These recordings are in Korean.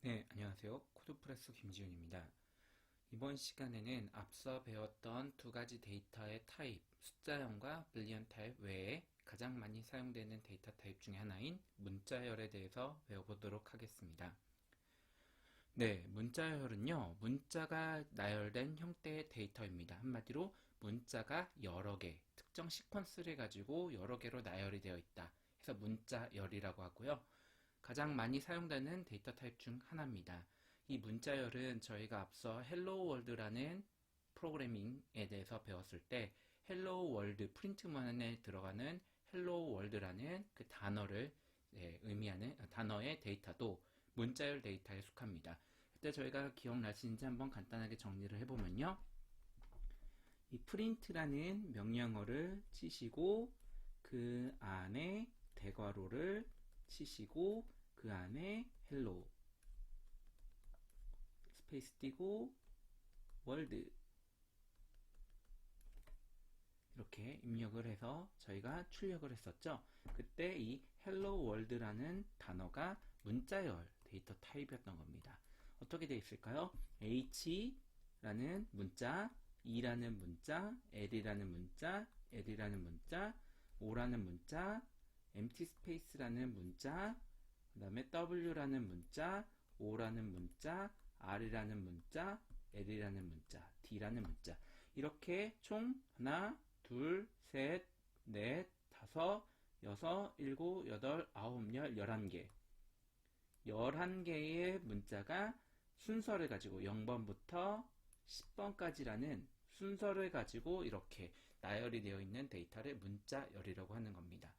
네, 안녕하세요. 코드프레스 김지훈입니다. 이번 시간에는 앞서 배웠던 두 가지 데이터의 타입, 숫자형과 불리언 타입 외에 가장 많이 사용되는 데이터 타입 중에 하나인 문자열에 대해서 배워보도록 하겠습니다. 네, 문자열은요, 문자가 나열된 형태의 데이터입니다. 한마디로 문자가 여러 개, 특정 시퀀스를 가지고 여러 개로 나열이 되어 있다. 해서 문자열이라고 하고요. 가장 많이 사용되는 데이터 타입 중 하나입니다. 이 문자열은 저희가 앞서 헬로 월드라는 프로그래밍에 대해서 배웠을 때 헬로 월드 프린트문에 들어가는 헬로 월드라는 그 단어를 의미하는 단어의 데이터도 문자열 데이터에 속합니다. 그때 저희가 기억나시는지 한번 간단하게 정리를 해보면요. 이 print라는 명령어를 치시고 그 안에 대괄호를 치시고 그 안에 hello 스페이스 띄고 월드 이렇게 입력을 해서 저희가 출력을 했었죠. 그때 이 hello world라는 단어가 문자열 데이터 타입이었던 겁니다. 어떻게 되어 있을까요? H라는 문자, E라는 문자, L이라는 문자, L이라는 문자, O라는 문자, empty space라는 문자, 그 다음에 W라는 문자, O라는 문자, R이라는 문자, L이라는 문자, D라는 문자 이렇게 총 하나, 둘, 셋, 넷, 다섯, 여섯, 일곱, 여덟, 아홉, 열, 11개 11개의 문자가 순서를 가지고 0번부터 10번까지라는 순서를 가지고 이렇게 나열이 되어 있는 데이터를 문자열이라고 하는 겁니다.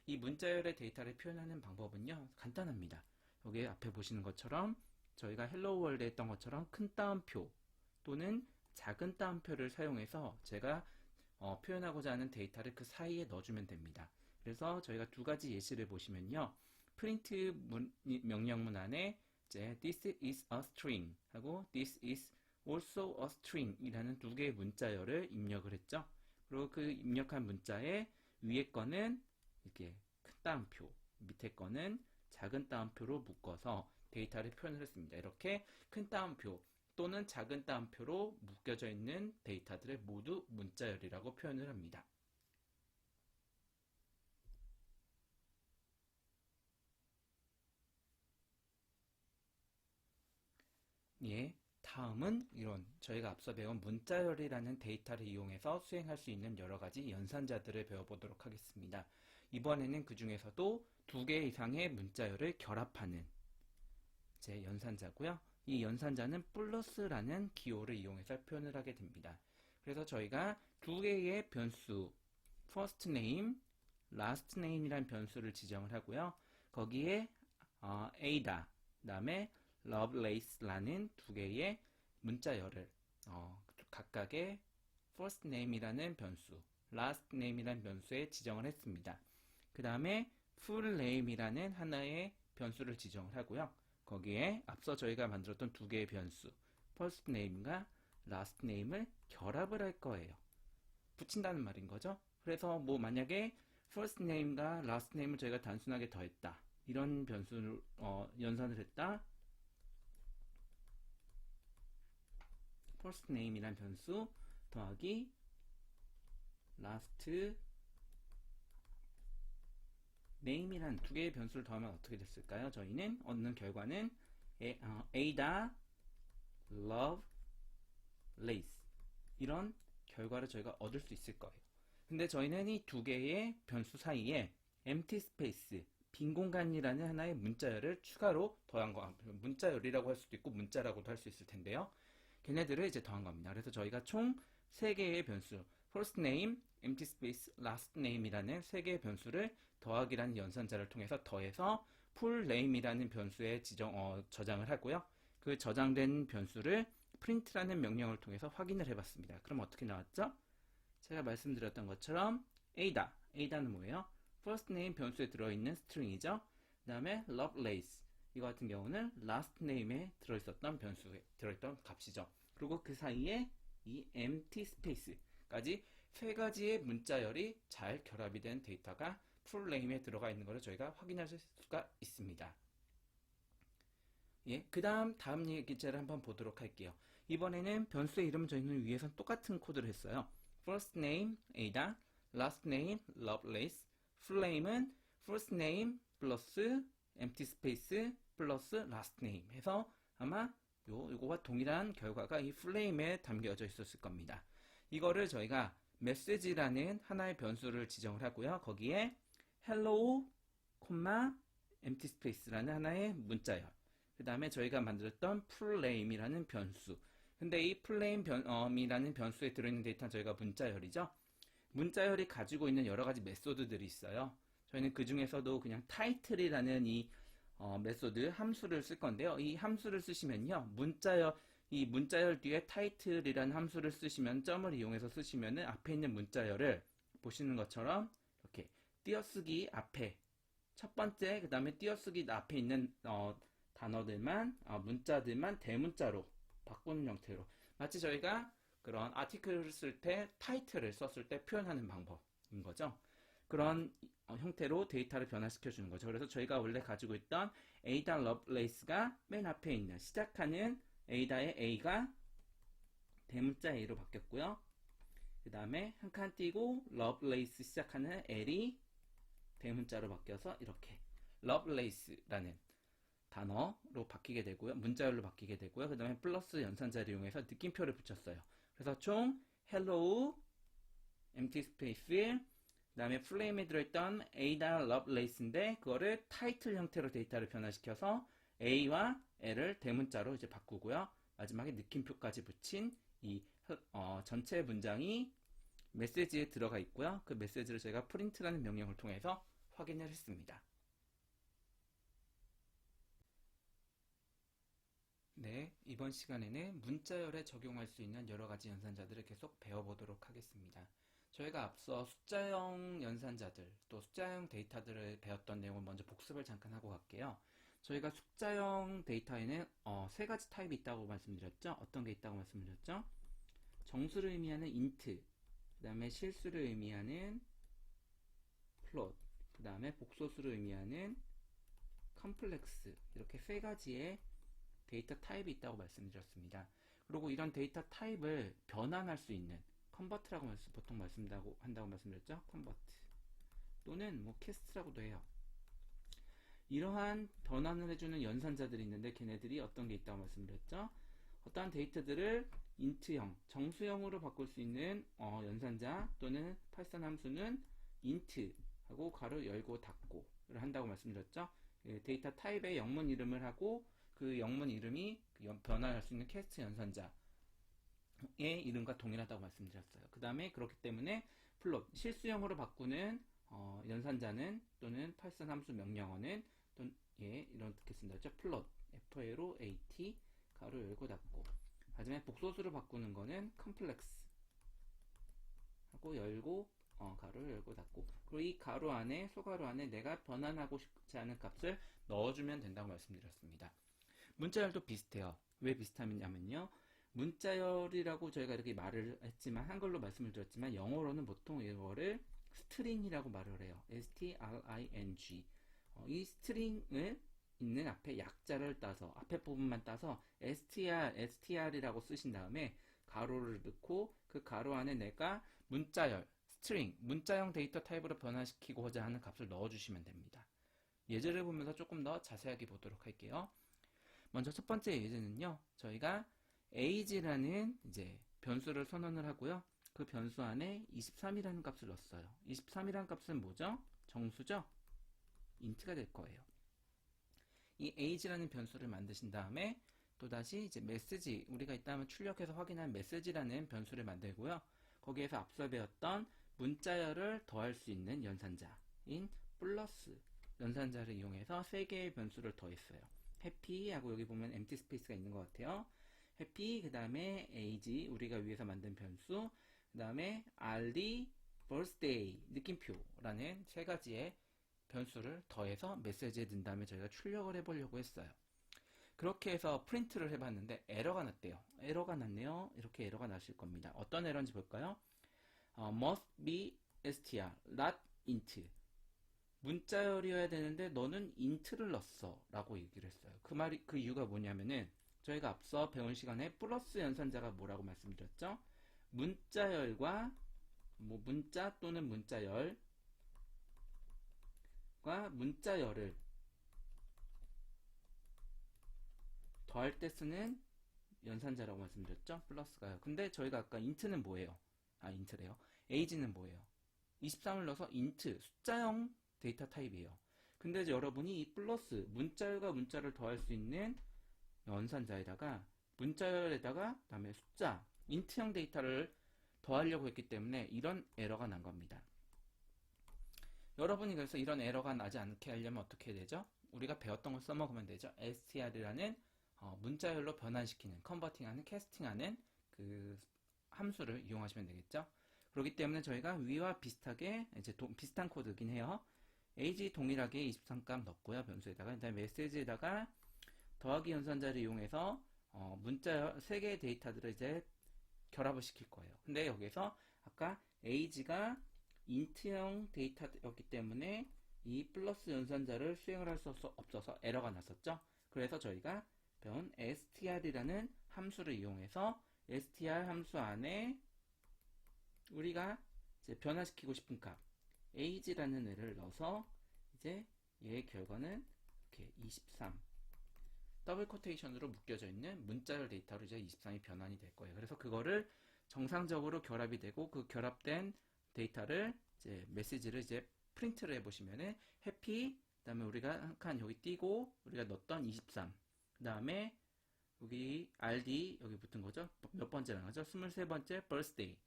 이 문자열의 데이터를 표현하는 방법은요, 간단합니다. 여기 앞에 보시는 것처럼 저희가 헬로 월드 했던 것처럼 큰 따옴표 또는 작은 따옴표를 사용해서 제가 표현하고자 하는 데이터를 그 사이에 넣어주면 됩니다. 그래서 저희가 두 가지 예시를 보시면요. 프린트 명령문 안에 이제 this is a string 하고 this is also a string 이라는 두 개의 문자열을 입력을 했죠. 그리고 그 입력한 문자의 위에 거는 이렇게 큰 따옴표, 밑에 거는 작은 따옴표로 묶어서 데이터를 표현을 했습니다. 이렇게 큰 따옴표 또는 작은 따옴표로 묶여져 있는 데이터들을 모두 문자열이라고 표현을 합니다. 예, 다음은 이런 저희가 앞서 배운 문자열이라는 데이터를 이용해서 수행할 수 있는 여러 가지 연산자들을 배워보도록 하겠습니다. 이번에는 그 중에서도 두 개 이상의 문자열을 결합하는 제 연산자고요. 이 연산자는 플러스라는 기호를 이용해서 표현을 하게 됩니다. 그래서 저희가 두 개의 변수 first name, last name이라는 변수를 지정을 하고요. 거기에 Ada, 그 다음에 Lovelace라는 두 개의 문자열을 각각의 first name이라는 변수, last name이라는 변수에 지정을 했습니다. 그 다음에 full name이라는 하나의 변수를 지정을 하고요. 거기에 앞서 저희가 만들었던 두 개의 변수, first name과 last name을 결합을 할 거예요. 붙인다는 말인 거죠. 그래서 뭐 만약에 first name과 last name을 저희가 단순하게 더했다. 이런 변수를 연산을 했다. first name이란 변수 더하기 last name이란 두 개의 변수를 더하면 어떻게 됐을까요? 저희는 얻는 결과는 Ada, Love, Lace 이런 결과를 저희가 얻을 수 있을 거예요. 근데 저희는 이 두 개의 변수 사이에 empty space, 빈 공간이라는 하나의 문자열을 추가로 더한 거, 문자열이라고 할 수도 있고 문자라고도 할 수 있을 텐데요. 걔네들을 이제 더한 겁니다. 그래서 저희가 총 3개의 변수, first name, empty space, last name이라는 3개의 변수를 더하기라는 연산자를 통해서 더해서 full name이라는 변수에 저장을 하고요. 그 저장된 변수를 print라는 명령을 통해서 확인을 해봤습니다. 그럼 어떻게 나왔죠? 제가 말씀드렸던 것처럼 Ada는 뭐예요? first name 변수에 들어있는 string이죠. 그 다음에 Lovelace 이거 같은 경우는 last name에 들어있었던 변수에 들어있던 값이죠. 그리고 그 사이에 이 empty space까지 세 가지의 문자열이 잘 결합이 된 데이터가 full name에 들어가 있는 것을 저희가 확인할 수가 있습니다. 예, 그 다음 예제를 한번 보도록 할게요. 이번에는 변수의 이름 저희는 위에선 똑같은 코드를 했어요. first name Ada, last name Lovelace, full name은 first name 플러스 empty space 플러스 last name 해서 아마 요거와 동일한 결과가 이 full name에 담겨져 있었을 겁니다. 이거를 저희가 message라는 하나의 변수를 지정을 하고요. 거기에 hello, empty space라는 하나의 문자열, 그 다음에 저희가 만들었던 풀네임이라는 변수. 근데 이 풀네임이라는 변수에 들어있는 데이터는 저희가 문자열이죠. 문자열이 가지고 있는 여러 가지 메소드들이 있어요. 저희는 그 중에서도 그냥 타이틀이라는 이 메소드 함수를 쓸 건데요. 이 함수를 쓰시면요, 이 문자열 뒤에 타이틀이라는 함수를 쓰시면, 점을 이용해서 쓰시면은 앞에 있는 문자열을 보시는 것처럼 이렇게 띄어쓰기 앞에 첫 번째, 그 다음에 띄어쓰기 앞에 있는 단어들만, 문자들만 대문자로 바꾸는 형태로, 마치 저희가 그런 아티클을 쓸 때 타이틀을 썼을 때 표현하는 방법인 거죠. 그런 형태로 데이터를 변화시켜 주는 거죠. 그래서 저희가 원래 가지고 있던 Ada Lovelace가 맨 앞에 있는, 시작하는 Ada의 A가 대문자 A로 바뀌었고요. 그 다음에 한 칸 띄고 Lovelace 시작하는 L이 대문자로 바뀌어서 이렇게 Lovelace라는 단어로 바뀌게 되고요. 문자열로 바뀌게 되고요. 그 다음에 플러스 연산자를 이용해서 느낌표를 붙였어요. 그래서 총 hello, empty space, 그 다음에 플레임에 들어있던 Ada Lovelace인데 그거를 타이틀 형태로 데이터를 변화시켜서 A와 L을 대문자로 이제 바꾸고요. 마지막에 느낌표까지 붙인 이 전체 문장이 메시지에 들어가 있고요. 그 메시지를 제가 print라는 명령을 통해서 확인을 했습니다. 네, 이번 시간에는 문자열에 적용할 수 있는 여러 가지 연산자들을 계속 배워보도록 하겠습니다. 저희가 앞서 숫자형 연산자들, 또 숫자형 데이터들을 배웠던 내용을 먼저 복습을 잠깐 하고 갈게요. 저희가 숫자형 데이터에는 세 가지 타입이 있다고 말씀드렸죠? 어떤 게 있다고 말씀드렸죠? 정수를 의미하는 int, 그 다음에 실수를 의미하는 플롯, 그 다음에 복소수를 의미하는 컴플렉스, 이렇게 세 가지의 데이터 타입이 있다고 말씀드렸습니다. 그리고 이런 데이터 타입을 변환할 수 있는 컨버트라고 보통 한다고 말씀드렸죠. 컨버트 또는 뭐 캐스트라고도 해요. 이러한 변환을 해주는 연산자들이 있는데 걔네들이 어떤 게 있다고 말씀드렸죠. 어떠한 데이터들을 int형, 정수형으로 바꿀 수 있는 연산자 또는 파이썬 함수는 int 하고 가로 열고 닫고를 한다고 말씀드렸죠. 데이터 타입의 영문 이름을 하고 그 영문 이름이 변환할 수 있는 캐스트 연산자의 이름과 동일하다고 말씀드렸어요. 그 다음에 그렇기 때문에 플롯, 실수형으로 바꾸는 연산자는 또는 파이썬 함수 명령어는 이렇게 쓴다죠. 플롯, FLOAT 가로 열고 닫고. 하지만 복소수로 바꾸는 거는 컴플렉스 하고 열고 가로 열고 닫고. 그리고 이 가로 안에, 소가로 안에 내가 변환하고 싶지 않은 값을 넣어주면 된다고 말씀드렸습니다. 문자열도 비슷해요. 왜 비슷하냐면요, 문자열이라고 저희가 이렇게 말을 했지만, 한글로 말씀을 드렸지만, 영어로는 보통 이거를 스트링이라고 말을 해요. string. 이 스트링을 있는 앞에 약자를 따서, 앞에 부분만 따서 str이라고 쓰신 다음에 가로를 넣고, 그 가로 안에 내가 문자열, 스트링, 문자형 데이터 타입으로 변화시키고자 하는 값을 넣어주시면 됩니다. 예제를 보면서 조금 더 자세하게 보도록 할게요. 먼저 첫 번째 예제는요, 저희가 age라는 이제 변수를 선언을 하고요. 그 변수 안에 23이라는 값을 넣었어요. 23이라는 값은 뭐죠? 정수죠? int가 될 거예요. 이 age라는 변수를 만드신 다음에 또다시 이제 메시지, 우리가 이따 한번 출력해서 확인한 메시지라는 변수를 만들고요. 거기에서 앞서 배웠던 문자열을 더할 수 있는 연산자인 플러스 연산자를 이용해서 3개의 변수를 더했어요. happy 하고 여기 보면 empty space가 있는 것 같아요. happy, 그 다음에 age, 우리가 위에서 만든 변수, 그 다음에 rd, birthday, 느낌표라는 세 가지의 변수를 더해서 메시지에 넣은 다음에 저희가 출력을 해보려고 했어요. 그렇게 해서 프린트를 해봤는데 에러가 났대요. 에러가 났네요. 이렇게 에러가 나실 겁니다. 어떤 에러인지 볼까요? must be str, not int. 문자열이어야 되는데 너는 인트를 넣었어 라고 얘기를 했어요. 그 이유가 뭐냐면은 저희가 앞서 배운 시간에 플러스 연산자가 뭐라고 말씀드렸죠? 문자열과 뭐 문자 또는 문자열과 문자열을 더할 때 쓰는 연산자라고 말씀드렸죠? 플러스가요. 근데 저희가 아까 인트는 뭐예요? 인트래요. age는 뭐예요? 23을 넣어서 인트, 숫자형 데이터 타입이에요. 근데 이제 여러분이 이 플러스, 문자열과 문자를 더할 수 있는 연산자에다가 문자열에다가 그다음에 숫자, 인트형 데이터를 더하려고 했기 때문에 이런 에러가 난 겁니다. 여러분이 그래서 이런 에러가 나지 않게 하려면 어떻게 해야 되죠? 우리가 배웠던 걸 써먹으면 되죠. str이라는 문자열로 변환시키는, 컨버팅하는, 캐스팅하는 그 함수를 이용하시면 되겠죠. 그렇기 때문에 저희가 위와 비슷하게 이제 비슷한 코드긴 해요. age 동일하게 23값 넣고요. 변수에다가 그다음에 메시지에다가 더하기 연산자를 이용해서 문자 3개의 데이터들을 이제 결합을 시킬 거예요. 근데 여기서 아까 age가 인트형 데이터였기 때문에 이 플러스 연산자를 수행을 할 수 없어서 에러가 났었죠. 그래서 저희가 배운 str이라는 함수를 이용해서 str 함수 안에 우리가 이제 변화시키고 싶은 값 age라는 애를 넣어서 이제 얘의 결과는 이렇게 23 더블 코테이션으로 묶여져 있는 문자열 데이터로 이제 23이 변환이 될 거예요. 그래서 그거를 정상적으로 결합이 되고 그 결합된 데이터를 이제 메시지를 이제 프린트를 해보시면은 해피 그다음에 우리가 한 칸 여기 띄고 우리가 넣었던 23 그다음에 여기 RD 여기 붙은 거죠. 몇 번째라는 거죠? 23번째 birthday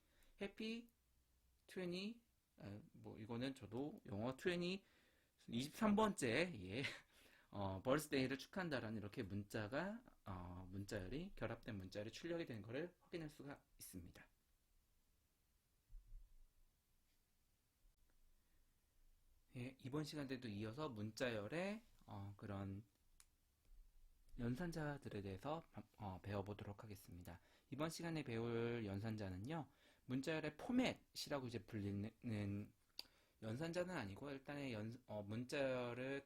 해피 20 뭐 이거는 저도 영어 20 23번째 예. birthday를 축하한다라는 이렇게 문자가 문자열이 결합된 문자열이 출력이 되는 것을 확인할 수가 있습니다. 예, 이번 시간 때도 이어서 문자열의 그런 연산자들에 대해서 배워보도록 하겠습니다. 이번 시간에 배울 연산자는요, 문자열의 포맷이라고 이제 불리는 연산자는 아니고 일단의 문자열을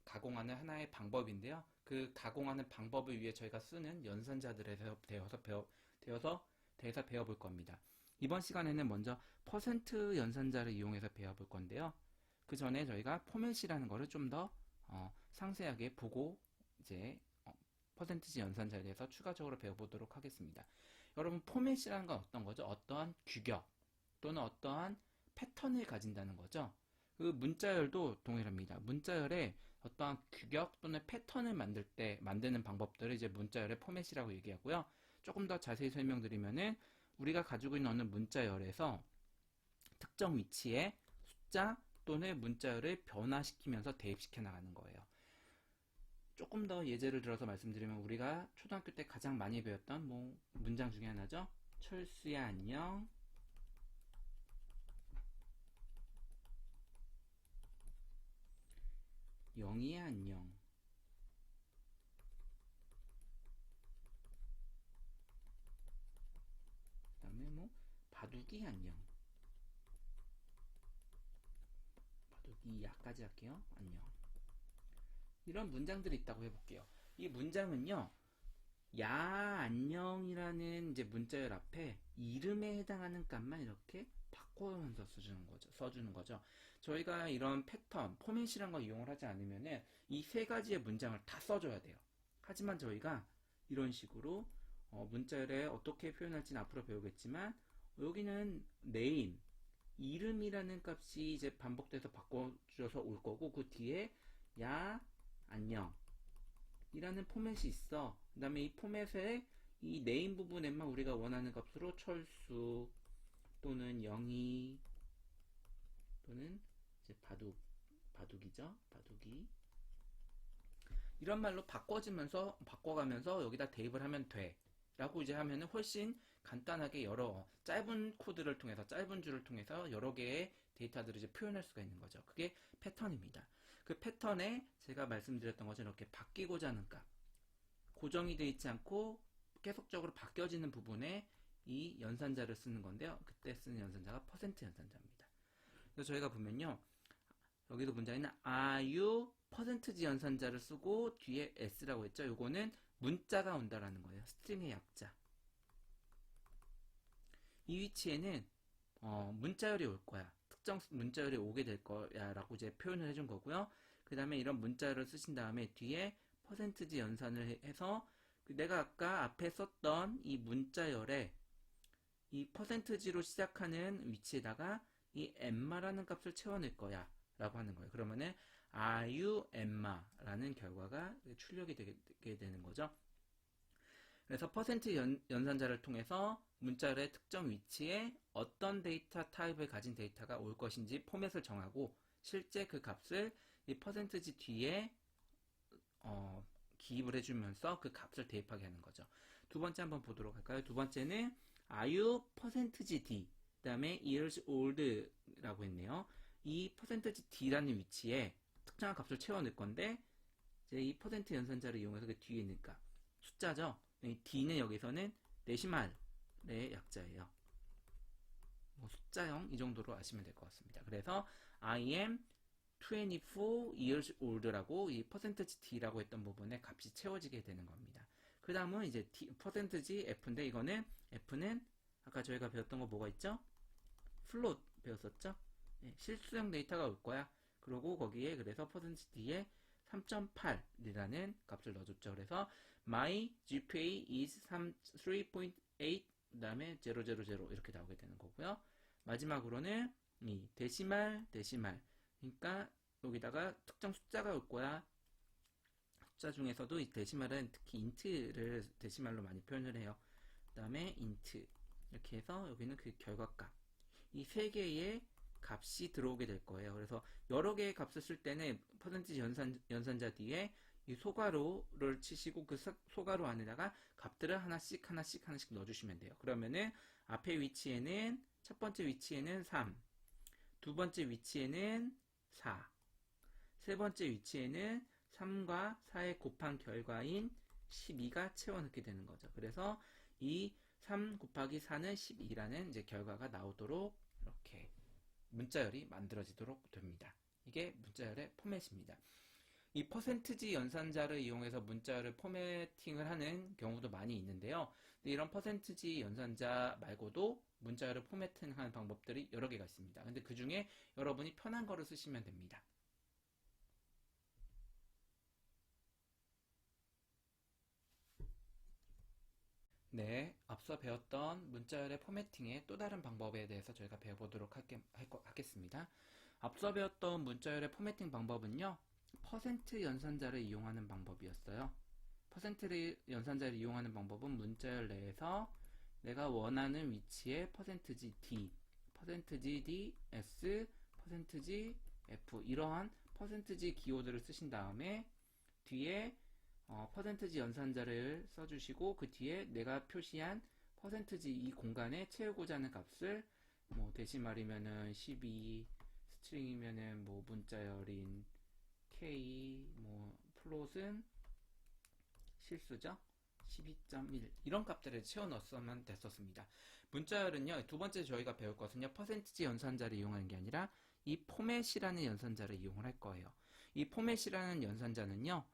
가공하는 하나의 방법인데요. 그 가공하는 방법을 위해 저희가 쓰는 연산자들에 대해서 배워볼 겁니다. 이번 시간에는 먼저 퍼센트 연산자를 이용해서 배워볼 건데요. 그 전에 저희가 포맷이라는 것을 좀 더 상세하게 보고 이제 퍼센티지 연산자에 대해서 추가적으로 배워보도록 하겠습니다. 여러분 포맷이라는 건 어떤 거죠? 어떠한 규격 또는 어떠한 패턴을 가진다는 거죠. 그 문자열도 동일합니다. 문자열에 어떠한 규격 또는 패턴을 만드는 방법들을 이제 문자열의 포맷이라고 얘기하고요. 조금 더 자세히 설명드리면은 우리가 가지고 있는 어느 문자열에서 특정 위치에 숫자 또는 문자열을 변화시키면서 대입시켜 나가는 거예요. 조금 더 예제를 들어서 말씀드리면 우리가 초등학교 때 가장 많이 배웠던 문장 중에 하나죠. 철수야 안녕. 영희야 안녕. 그 다음에 바둑이 안녕. 바둑이 야까지 할게요. 안녕. 이런 문장들이 있다고 해볼게요. 이 문장은요, 야 안녕이라는 이제 문자열 앞에 이름에 해당하는 값만 이렇게 바꿔면서 써주는 거죠. 저희가 이런 패턴, 포맷이란 거 이용을 하지 않으면은 이 세 가지의 문장을 다 써줘야 돼요. 하지만 저희가 이런 식으로 문자열에 어떻게 표현할지는 앞으로 배우겠지만 여기는 name, 이름이라는 값이 이제 반복돼서 바꿔줘서 올 거고 그 뒤에 야 안녕 이라는 포맷이 있어. 그 다음에 이 포맷에 이 네임 부분에만 우리가 원하는 값으로 철수 또는 영희 또는 이제 바둑이죠. 바둑이 이런 말로 바꿔가면서 여기다 대입을 하면 돼. 라고 이제 하면은 훨씬 간단하게 짧은 코드를 통해서 짧은 줄을 통해서 여러 개의 데이터들을 이제 표현할 수가 있는 거죠. 그게 패턴입니다. 그 패턴에 제가 말씀드렸던 것처럼 이렇게 바뀌고자 하는 값, 고정이 되어 있지 않고 계속적으로 바뀌어지는 부분에 이 연산자를 쓰는 건데요. 그때 쓰는 연산자가 퍼센트 연산자입니다. 그래서 저희가 보면요, 여기도 문자에는 are you 퍼센트지 연산자를 쓰고 뒤에 s라고 했죠. 요거는 문자가 온다라는 거예요. 스트링의 약자. 이 위치에는 문자열이 올 거야. 특정 문자열이 오게 될 거야 라고 이제 표현을 해준 거고요. 그 다음에 이런 문자열을 쓰신 다음에 뒤에 퍼센트지 연산을 해서 내가 아까 앞에 썼던 이 문자열에 이 퍼센트지로 시작하는 위치에다가 이 엠마라는 값을 채워낼 거야 라고 하는 거예요. 그러면은 are you 엠마라는 결과가 출력이 되게 되는 거죠. 그래서 퍼센트 연산자를 통해서 문자열의 특정 위치에 어떤 데이터 타입을 가진 데이터가 올 것인지 포맷을 정하고 실제 그 값을 이 퍼센트지 뒤에 기입을 해주면서 그 값을 대입하게 하는 거죠. 두 번째 한번 보도록 할까요? 두 번째는 are you 퍼센트지 d 그 다음에 years old 라고 했네요. 이 퍼센트지 d라는 위치에 특정한 값을 채워넣을 건데 이제 이 퍼센트 연산자를 이용해서 그 뒤에 있는 값 숫자죠. 이 d는 여기서는 데시말의 약자예요. 뭐 숫자형 이 정도로 아시면 될 것 같습니다. 그래서 I am 24 years old라고 이 퍼센트지 d라고 했던 부분에 값이 채워지게 되는 겁니다. 그 다음은 이제 퍼센트지 f인데 이거는 f는 아까 저희가 배웠던 거 뭐가 있죠? 플롯 배웠었죠? 네, 실수형 데이터가 올 거야. 그리고 거기에 그래서 퍼센트지 d에 3.8이라는 값을 넣어줬죠. 그래서 my GPA is 3.8 그 다음에 000 이렇게 나오게 되는 거고요. 마지막으로는 이 데시말 그러니까 여기다가 특정 숫자가 올 거야. 숫자 중에서도 이 데시말은 특히 int를 데시말로 많이 표현을 해요. 그 다음에 int 이렇게 해서 여기는 그 결과값 이 세 개의 값이 들어오게 될 거예요. 그래서 여러 개의 값을 쓸 때는 퍼센티지 연산자 뒤에 이 소괄호를 치시고 그 소괄호 안에다가 값들을 하나씩 넣어주시면 돼요. 그러면은 앞에 위치에는 첫 번째 위치에는 3, 두 번째 위치에는 4, 세 번째 위치에는 3과 4의 곱한 결과인 12가 채워넣게 되는 거죠. 그래서 이 3 곱하기 4는 12라는 이제 결과가 나오도록 이렇게 문자열이 만들어지도록 됩니다. 이게 문자열의 포맷입니다. 이 퍼센트지 연산자를 이용해서 문자열을 포매팅을 하는 경우도 많이 있는데요. 근데 이런 퍼센트지 연산자 말고도 문자열을 포매팅하는 방법들이 여러 개가 있습니다. 근데 그 중에 여러분이 편한 거를 쓰시면 됩니다. 네, 앞서 배웠던 문자열의 포매팅의 또 다른 방법에 대해서 저희가 배워보도록 하겠습니다. 앞서 배웠던 문자열의 포매팅 방법은요, 퍼센트 연산자를 이용하는 방법이었어요. 퍼센트 연산자를 이용하는 방법은 문자열 내에서 내가 원하는 위치에 퍼센트지 d, 퍼센트지 d, s, 퍼센트지 f 이러한 퍼센트지 기호들을 쓰신 다음에 뒤에 퍼센트지 연산자를 써주시고 그 뒤에 내가 표시한 퍼센트지 이 공간에 채우고자 하는 값을 뭐 데시말이면은 12, 스트링이면은 뭐 문자열인 K, 뭐 플롯은 실수죠? 12.1 이런 값들을 채워 넣었으면 됐었습니다. 문자열은요, 두 번째 저희가 배울 것은요, 퍼센트지 연산자를 이용하는 게 아니라 이 포맷이라는 연산자를 이용을 할 거예요. 이 포맷이라는 연산자는요,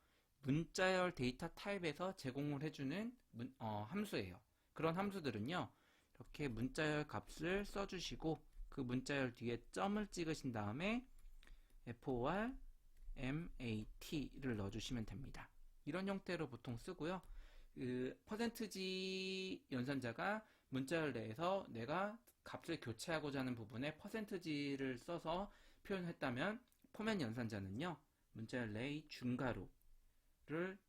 문자열 데이터 타입에서 제공을 해주는 함수예요. 그런 함수들은요, 이렇게 문자열 값을 써주시고 그 문자열 뒤에 점을 찍으신 다음에 for mat를 넣어주시면 됩니다. 이런 형태로 보통 쓰고요. 그 퍼센트지 연산자가 문자열 내에서 내가 값을 교체하고자 하는 부분에 퍼센트지를 써서 표현했다면 포맷 연산자는요, 문자열 내의 중괄호를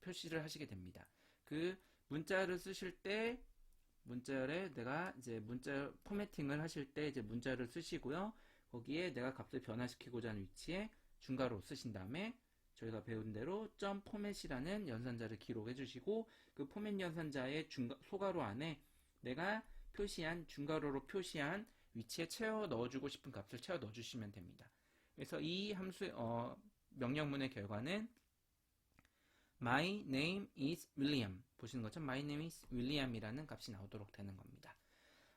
표시를 하시게 됩니다. 그 문자열을 쓰실 때 문자열에 내가 이제 문자열 포매팅을 하실 때 이제 문자열을 쓰시고요. 거기에 내가 값을 변화시키고자 하는 위치에 중괄호 쓰신 다음에 저희가 배운 대로 점 포맷이라는 연산자를 기록해 주시고 그 포맷 연산자의 소괄호 안에 내가 표시한 중괄호로 표시한 위치에 채워 넣어주고 싶은 값을 채워 넣어주시면 됩니다. 그래서 이 함수의 명령문의 결과는 My name is William 보시는 것처럼 My name is William이라는 값이 나오도록 되는 겁니다.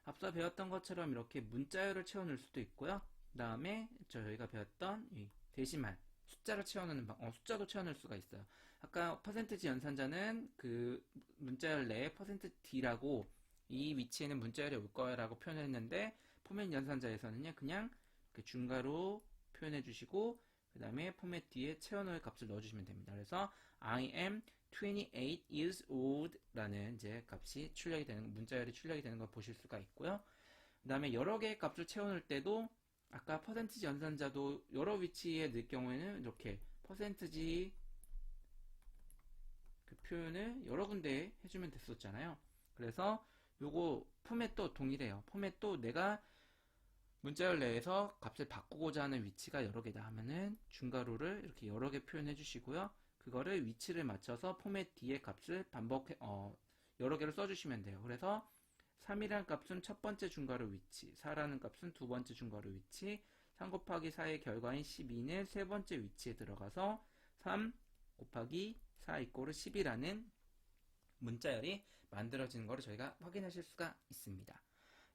앞서 배웠던 것처럼 이렇게 문자열을 채워 넣을 수도 있고요. 그 다음에 저희가 배웠던 이 대신만 숫자로 채워넣는 숫자도 채워넣을 수가 있어요. 아까 퍼센티지 연산자는 그 문자열 내에 %d라고 이 위치에는 문자열이 올 거라고 표현을 했는데 포맷 연산자에서는요 그냥 그 중괄호 표현해 주시고 그 다음에 포맷 뒤에 채워넣을 값을 넣어주시면 됩니다. 그래서 I am 28 years old 라는 이제 값이 출력이 되는 문자열이 출력이 되는 걸 보실 수가 있고요. 그 다음에 여러 개의 값을 채워넣을 때도 아까 퍼센티지 연산자도 여러 위치에 넣을 경우에는 이렇게 퍼센티지 그 표현을 여러 군데 해주면 됐었잖아요. 그래서 요거 포맷도 동일해요. 포맷도 내가 문자열 내에서 값을 바꾸고자 하는 위치가 여러 개다 하면은 중괄호를 이렇게 여러 개 표현해 주시고요. 그거를 위치를 맞춰서 포맷 뒤에 값을 여러 개를 써주시면 돼요. 그래서 3이라는 값은 첫 번째 중괄호 위치, 4라는 값은 두 번째 중괄호 위치, 3 곱하기 4의 결과인 12는 세 번째 위치에 들어가서 3 곱하기 4 이꼬르 10이라는 문자열이 만들어지는 것을 저희가 확인하실 수가 있습니다.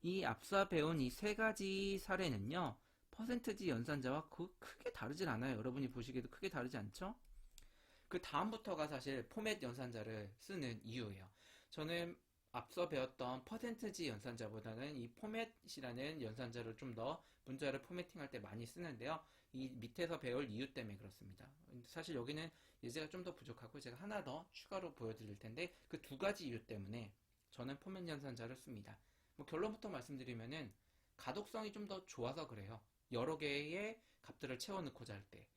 이 앞서 배운 이 세 가지 사례는요, 퍼센티지 연산자와 크게 다르진 않아요. 여러분이 보시기에도 크게 다르지 않죠? 그 다음부터가 사실 포맷 연산자를 쓰는 이유예요. 저는 앞서 배웠던 퍼센티지 연산자보다는 이 포맷이라는 연산자를 좀 더 문자를 포매팅할 때 많이 쓰는데요. 이 밑에서 배울 이유 때문에 그렇습니다. 사실 여기는 예제가 좀 더 부족하고 제가 하나 더 추가로 보여드릴 텐데 그 두 가지 이유 때문에 저는 포맷 연산자를 씁니다. 뭐 결론부터 말씀드리면은 가독성이 좀 더 좋아서 그래요. 여러 개의 값들을 채워넣고자 할 때.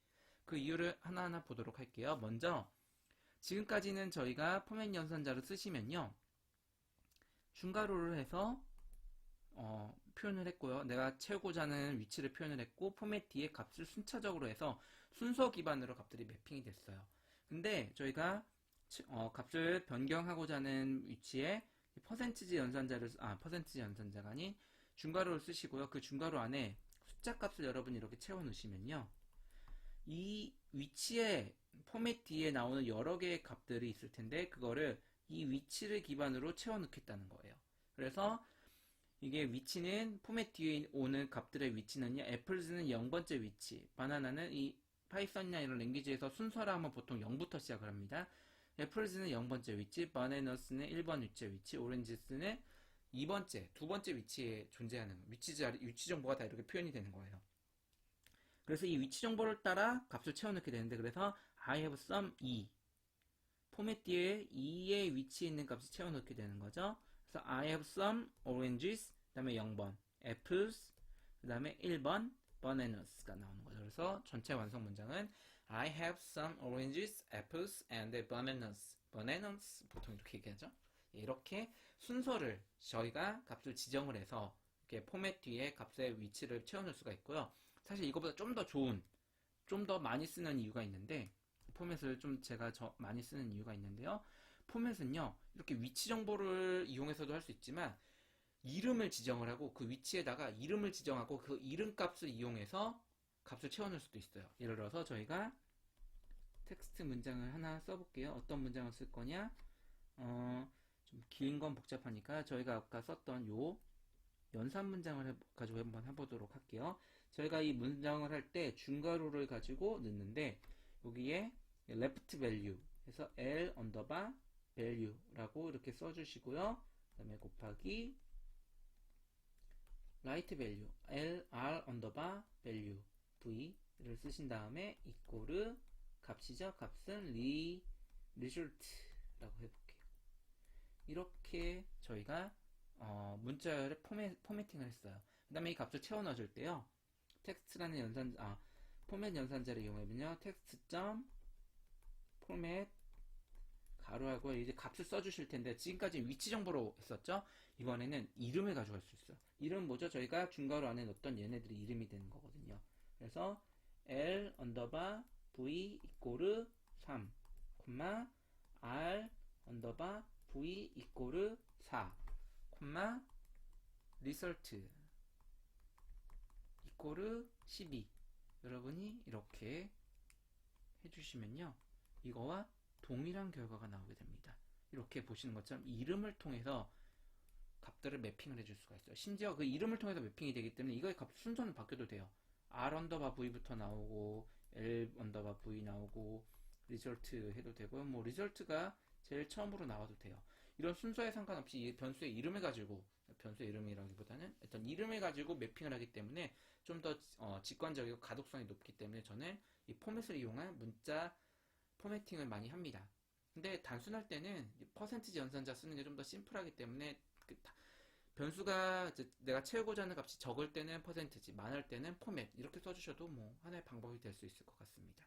그 이유를 하나하나 보도록 할게요. 먼저 지금까지는 저희가 포맷 연산자를 쓰시면요. 중괄호를 해서 표현을 했고요. 내가 채우고자 하는 위치를 표현을 했고 포맷 뒤에 값을 순차적으로 해서 순서 기반으로 값들이 매핑이 됐어요. 근데 저희가 값을 변경하고자 하는 위치에 퍼센티지 연산자가 아닌 중괄호를 쓰시고요. 그 중괄호 안에 숫자 값을 여러분이 이렇게 채워 넣으시면요. 이 위치에 포맷 뒤에 나오는 여러 개의 값들이 있을 텐데 그거를 이 위치를 기반으로 채워 넣겠다는 거예요. 그래서 이게 위치는 포맷 뒤에 오는 값들의 위치는요. 애플즈는 0번째 위치, 바나나는 이 파이썬이나 이런 랭귀지에서 순서라 하면 보통 0부터 시작을 합니다. 애플즈는 0번째 위치, 바나나스는 1번 위치, 오렌지스는 2번째, 두 번째 위치에 존재하는 위치 정보가 다 이렇게 표현이 되는 거예요. 그래서 이 위치 정보를 따라 값을 채워넣게 되는데 그래서 I have some 2 포맷 뒤에 2의 위치에 있는 값을 채워넣게 되는 거죠. 그래서 I have some oranges 그 다음에 0번 apples 그 다음에 1번 bananas가 나오는 거죠. 그래서 전체 완성 문장은 I have some oranges, apples and bananas. bananas 보통 이렇게 얘기하죠. 이렇게 순서를 저희가 값을 지정을 해서 이렇게 포맷 뒤에 값의 위치를 채워넣을 수가 있고요. 사실 이거보다 좀 더 좋은, 좀 더 많이 쓰는 이유가 있는데 포맷을 좀 제가 많이 쓰는 이유가 있는데요. 포맷은요, 이렇게 위치 정보를 이용해서도 할 수 있지만 이름을 지정을 하고 그 위치에다가 이름을 지정하고 그 이름 값을 이용해서 값을 채워넣을 수도 있어요. 예를 들어서 저희가 텍스트 문장을 하나 써볼게요. 어떤 문장을 쓸 거냐? 좀 긴 건 복잡하니까 저희가 아까 썼던 요 연산 문장을 가지고 한번 해보도록 할게요. 저희가 이 문장을 할 때 중괄호를 가지고 넣는데 여기에 left value 해서 L 언더바 value라고 이렇게 써주시고요. 그 다음에 곱하기 right value LR 언더바 value V를 쓰신 다음에 이꼬르 값이죠. 값은 result라고 해볼게요. 이렇게 저희가 문자열의 포매팅을 했어요. 그 다음에 이 값을 채워 넣어줄 때요. 텍스트라는 포맷 연산자를 이용하면요. 텍스트.포맷 가로하고 이제 값을 써주실 텐데 지금까지 위치 정보로 했었죠. 이번에는 이름을 가져갈 수 있어요. 이름은 뭐죠? 저희가 중괄호 안에 넣었던 얘네들이 이름이 되는 거거든요. 그래서 L 언더바 V 이꼬르 3, R 언더바 V 이꼬르 4, result 이꼬르 12. 여러분이 이렇게 해주시면요. 이거와 동일한 결과가 나오게 됩니다. 이렇게 보시는 것처럼 이름을 통해서 값들을 매핑을 해줄 수가 있어요. 심지어 그 이름을 통해서 매핑이 되기 때문에 이거의 값 순서는 바뀌어도 돼요. R 언더바 V부터 나오고 L 언더바 V 나오고 리절트 해도 되고요. 뭐 리절트가 제일 처음으로 나와도 돼요. 이런 순서에 상관없이 이 변수의 이름을 가지고, 변수의 이름이라기보다는 일단 이름을 가지고 매핑을 하기 때문에 좀 더 직관적이고 가독성이 높기 때문에 저는 이 포맷을 이용한 문자 포매팅을 많이 합니다. 근데 단순할 때는 퍼센티지 연산자 쓰는 게 좀 더 심플하기 때문에 변수가 내가 채우고자 하는 값이 적을 때는 퍼센티지, 많을 때는 포맷 이렇게 써주셔도 뭐 하나의 방법이 될 수 있을 것 같습니다.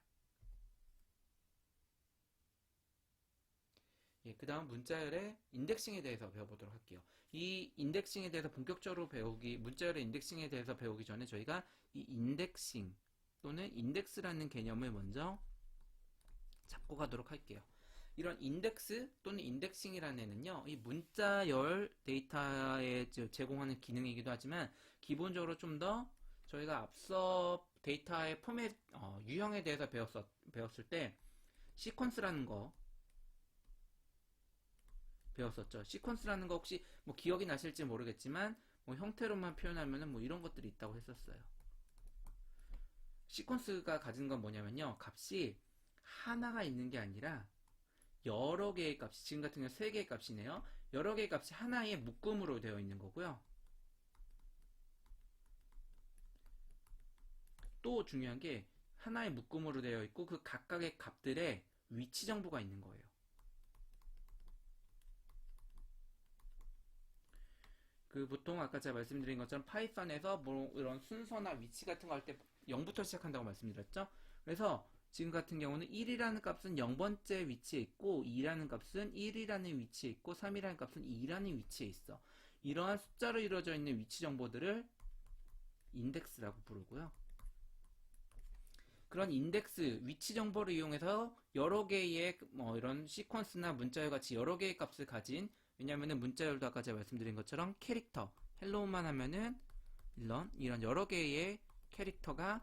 예, 그 다음 문자열의 인덱싱에 대해서 배워보도록 할게요. 이 인덱싱에 대해서 본격적으로 문자열의 인덱싱에 대해서 배우기 전에 저희가 이 인덱싱 또는 인덱스라는 개념을 먼저 잡고 가도록 할게요. 이런 인덱스 또는 인덱싱이라는 애는요, 이 문자열 데이터에 제공하는 기능이기도 하지만, 기본적으로 좀 더 저희가 앞서 데이터의 포맷, 유형에 대해서 배웠을 때, 시퀀스라는 거 배웠었죠. 시퀀스라는 거 혹시 뭐 기억이 나실지 모르겠지만, 뭐 형태로만 표현하면은 뭐 이런 것들이 있다고 했었어요. 시퀀스가 가진 건 뭐냐면요, 값이 하나가 있는 게 아니라 여러 개의 값이, 지금 같은 경우 3개의 값이네요. 여러 개의 값이 하나의 묶음으로 되어 있는 거고요. 또 중요한 게 하나의 묶음으로 되어 있고 그 각각의 값들의 위치 정보가 있는 거예요. 그 보통 아까 제가 말씀드린 것처럼 파이썬에서 뭐 이런 순서나 위치 같은 거 할 때 0부터 시작한다고 말씀드렸죠. 그래서 지금 같은 경우는 1이라는 값은 0번째 위치에 있고 2라는 값은 1이라는 위치에 있고 3이라는 값은 2라는 위치에 있어. 이러한 숫자로 이루어져 있는 위치 정보들을 인덱스라고 부르고요. 그런 인덱스, 위치 정보를 이용해서 여러 개의 이런 시퀀스나 문자열 같이 여러 개의 값을 가진, 왜냐면은 문자열도 아까 제가 말씀드린 것처럼 캐릭터, 헬로우만 하면은 이런 여러 개의 캐릭터가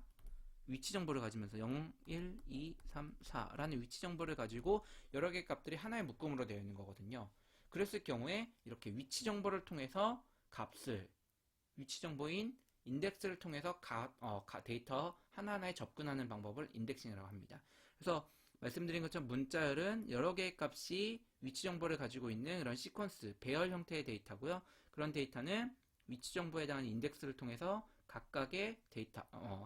위치 정보를 가지면서 0, 1, 2, 3, 4라는 위치 정보를 가지고 여러 개의 값들이 하나의 묶음으로 되어 있는 거거든요. 그랬을 경우에 이렇게 위치 정보를 통해서 값을, 위치 정보인 인덱스를 통해서 데이터 하나하나에 접근하는 방법을 인덱싱이라고 합니다. 그래서 말씀드린 것처럼 문자열은 여러 개의 값이 위치 정보를 가지고 있는 그런 시퀀스, 배열 형태의 데이터고요. 그런 데이터는 위치 정보에 해당하는 인덱스를 통해서 각각의 데이터,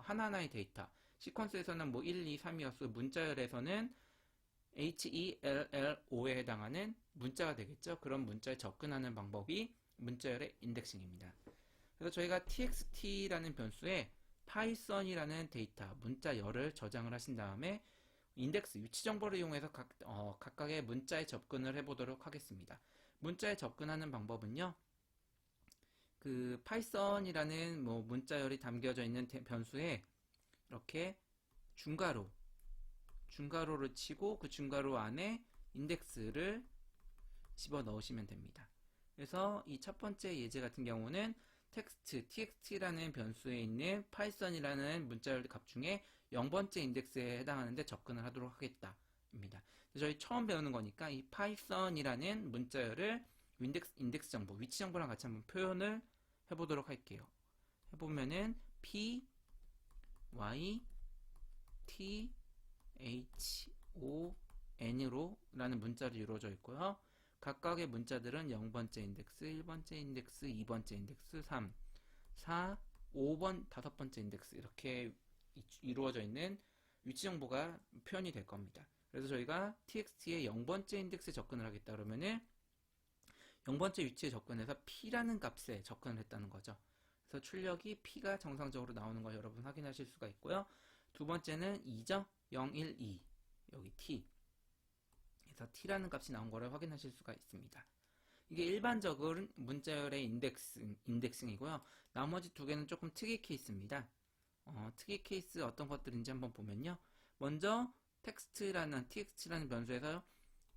하나하나의 데이터, 시퀀스에서는 뭐 1, 2, 3이었고 문자열에서는 HELLO에 해당하는 문자가 되겠죠. 그런 문자에 접근하는 방법이 문자열의 인덱싱입니다. 그래서 저희가 txt라는 변수에 파이썬이라는 데이터, 문자열을 저장을 하신 다음에 인덱스, 위치 정보를 이용해서 각각의 문자에 접근을 해보도록 하겠습니다. 문자에 접근하는 방법은요, 그 파이썬이라는 뭐 문자열이 담겨져 있는 변수에 이렇게 중괄호를 치고 그 중괄호 안에 인덱스를 집어 넣으시면 됩니다. 그래서 이 첫 번째 예제 같은 경우는 텍스트, txt라는 변수에 있는 파이썬이라는 문자열 값 중에 0번째 인덱스에 해당하는데 접근을 하도록 하겠다 입니다. 저희 처음 배우는 거니까 이 파이썬이라는 문자열을 인덱스 정보, 위치 정보랑 같이 한번 표현을 해보도록 할게요. 해보면은 p, y, t, h, o, n으로 라는 문자로 이루어져 있고요. 각각의 문자들은 0번째 인덱스, 1번째 인덱스, 2번째 인덱스, 3, 4, 5번, 5번째 인덱스 이렇게 이루어져 있는 위치 정보가 표현이 될 겁니다. 그래서 저희가 txt의 0번째 인덱스에 접근을 하겠다 그러면은 0번째 위치에 접근해서 p라는 값에 접근을 했다는 거죠. 그래서 출력이 p가 정상적으로 나오는 걸 여러분 확인하실 수가 있고요. 두 번째는 2죠. 0, 1, 2 여기 t 그래서 t라는 값이 나온 거를 확인하실 수가 있습니다. 이게 일반적인 문자열의 인덱싱이고요. 나머지 두 개는 조금 특이 케이스입니다. 특이 케이스 어떤 것들인지 한번 보면요. 먼저 txt라는 변수에서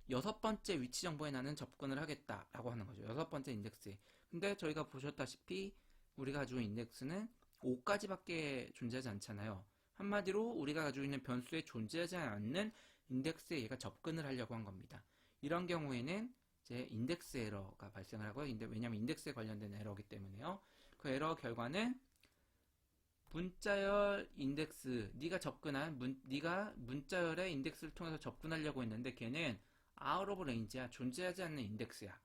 6번째 위치 정보에 나는 접근을 하겠다라고 하는 거죠. 6번째 인덱스에. 근데 저희가 보셨다시피 우리가 가지고 있는 인덱스는 5까지밖에 존재하지 않잖아요. 한마디로 우리가 가지고 있는 변수에 존재하지 않는 인덱스에 얘가 접근을 하려고 한 겁니다. 이런 경우에는 이제 인덱스 에러가 발생을 하고요. 왜냐하면 인덱스에 관련된 에러이기 때문에요. 그 에러 결과는 문자열 인덱스, 네가 문자열의 인덱스를 통해서 접근하려고 했는데 걔는 out of range야. 존재하지 않는 인덱스야.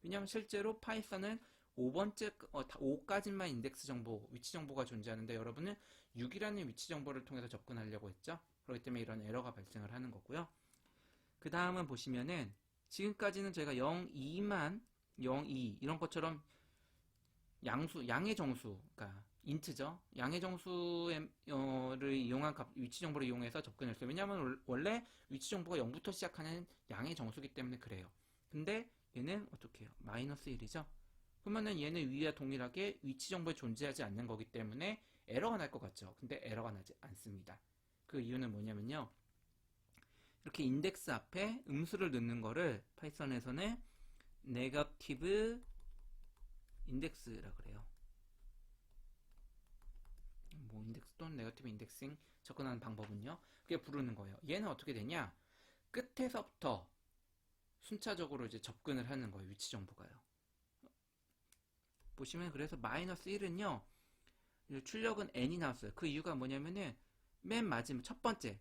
왜냐면 실제로 파이썬은 5까지만 인덱스 정보, 위치 정보가 존재하는데 여러분은 6이라는 위치 정보를 통해서 접근하려고 했죠. 그렇기 때문에 이런 에러가 발생을 하는 거고요. 그 다음은 보시면은 지금까지는 저희가 0, 2만 0, 2 이런 것처럼 양의 정수, 그러니까 인트죠. 양의 정수를 이용한 위치 정보를 이용해서 접근했어요. 왜냐하면 원래 위치 정보가 0부터 시작하는 양의 정수기 때문에 그래요. 근데 얘는 어떻게 해요? 마이너스 1이죠. 그러면은 얘는 위와 동일하게 위치 정보에 존재하지 않는 거기 때문에 에러가 날 것 같죠. 근데 에러가 나지 않습니다. 그 이유는 뭐냐면요. 이렇게 인덱스 앞에 음수를 넣는 거를 파이썬에서는 네거티브 인덱스라 그래요. 뭐 인덱스 또는 네거티브 인덱싱 접근하는 방법은요. 그게 부르는 거예요. 얘는 어떻게 되냐? 끝에서부터 순차적으로 이제 접근을 하는 거예요. 위치 정보가요. 보시면 그래서 마이너스 1은요. 출력은 n이 나왔어요. 그 이유가 뭐냐면은 맨 마지막 첫 번째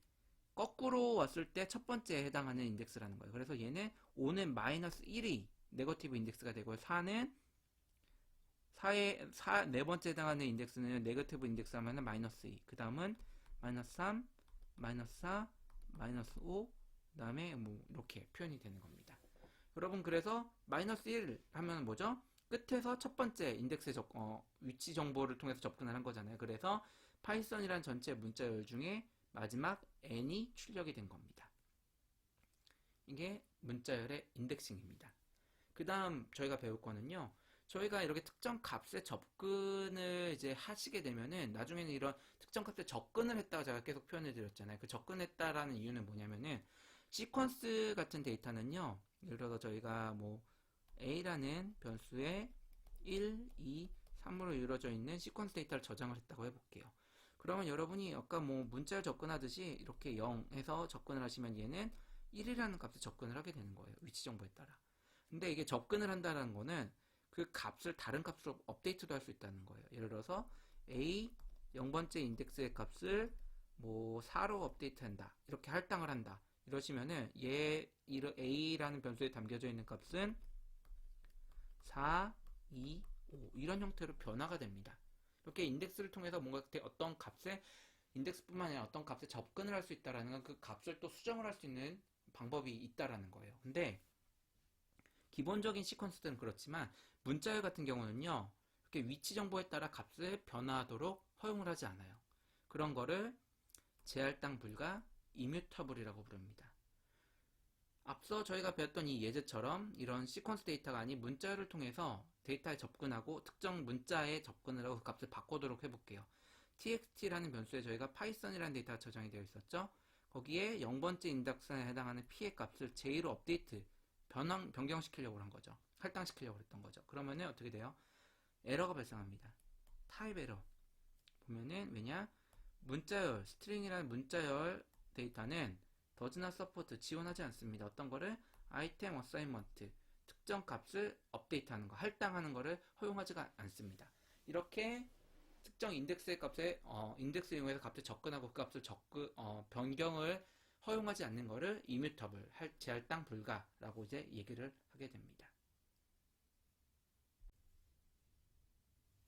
거꾸로 왔을 때 첫 번째에 해당하는 인덱스라는 거예요. 그래서 얘는 5는 마이너스 1이 네거티브 인덱스가 되고요. 4는 네 번째 해당하는 인덱스는 네거티브 인덱스 하면은 마이너스 2. 그 다음은 마이너스 3, 마이너스 4, 마이너스 5, 그 다음에 뭐 이렇게 표현이 되는 겁니다. 여러분 그래서 마이너스 1 하면 뭐죠? 끝에서 첫 번째 인덱스의 위치 정보를 통해서 접근을 한 거잖아요. 그래서 파이썬이란 전체 문자열 중에 마지막 n이 출력이 된 겁니다. 이게 문자열의 인덱싱입니다. 그 다음 저희가 배울 거는요. 저희가 이렇게 특정 값에 접근을 이제 하시게 되면은 나중에는 이런 특정 값에 접근을 했다고 제가 계속 표현해 드렸잖아요. 그 접근했다라는 이유는 뭐냐면은 시퀀스 같은 데이터는요. 예를 들어서 저희가 뭐 A라는 변수에 1, 2, 3으로 이루어져 있는 시퀀스 데이터를 저장을 했다고 해볼게요. 그러면 여러분이 아까 뭐 문자를 접근하듯이 이렇게 0에서 접근을 하시면 얘는 1이라는 값에 접근을 하게 되는 거예요. 위치 정보에 따라. 근데 이게 접근을 한다는 거는 그 값을 다른 값으로 업데이트도 할 수 있다는 거예요. 예를 들어서 A 0번째 인덱스의 값을 뭐 4로 업데이트한다. 이렇게 할당을 한다. 이러시면은 A라는 변수에 담겨져 있는 값은 4, 2, 5 이런 형태로 변화가 됩니다. 이렇게 인덱스를 통해서 뭔가 어떤 값에 인덱스뿐만 아니라 어떤 값에 접근을 할 수 있다라는 건 그 값을 또 수정을 할 수 있는 방법이 있다라는 거예요. 근데 기본적인 시퀀스들은 그렇지만 문자열 같은 경우는요. 이렇게 위치 정보에 따라 값을 변화하도록 허용을 하지 않아요. 그런 거를 재할당 불가 이뮤터블이라고 부릅니다. 앞서 저희가 배웠던 이 예제처럼 이런 시퀀스 데이터가 아닌 문자열을 통해서 데이터에 접근하고 특정 문자에 접근을 하고 그 값을 바꾸도록 해볼게요. txt라는 변수에 저희가 파이썬이라는 데이터가 저장이 되어 있었죠. 거기에 0번째 인덱스에 해당하는 p의 값을 j로 업데이트, 변경시키려고 한 거죠. 할당시키려고 했던 거죠. 그러면은 어떻게 돼요? 에러가 발생합니다. 타입 에러. 보면은 왜냐? 문자열, 스트링이라는 문자열 데이터는 더즈나 서포트 지원하지 않습니다. 어떤 거를 아이템 어사인먼트 특정 값을 업데이트하는 거, 할당하는 거를 허용하지가 않습니다. 이렇게 특정 인덱스의 값에 인덱스 이용해서 값에 접근하고 그 값을 변경을 허용하지 않는 거를 이뮤터블, 재할당 불가라고 이제 얘기를 하게 됩니다.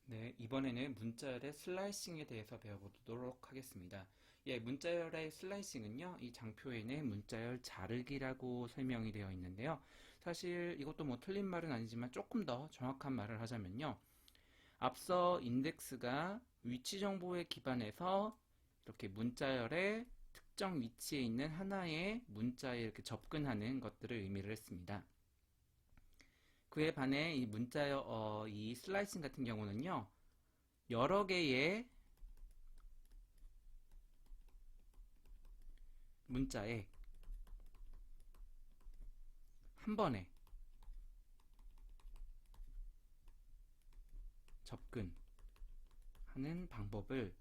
네, 이번에는 문자열의 슬라이싱에 대해서 배워보도록 하겠습니다. 예, 문자열의 슬라이싱은요, 이 장표에는 문자열 자르기라고 설명이 되어 있는데요. 사실 이것도 뭐 틀린 말은 아니지만 조금 더 정확한 말을 하자면요. 앞서 인덱스가 위치 정보에 기반해서 이렇게 문자열의 특정 위치에 있는 하나의 문자에 이렇게 접근하는 것들을 의미를 했습니다. 그에 반해 이 이 슬라이싱 같은 경우는요, 여러 개의 문자에 한 번에 접근하는 방법으로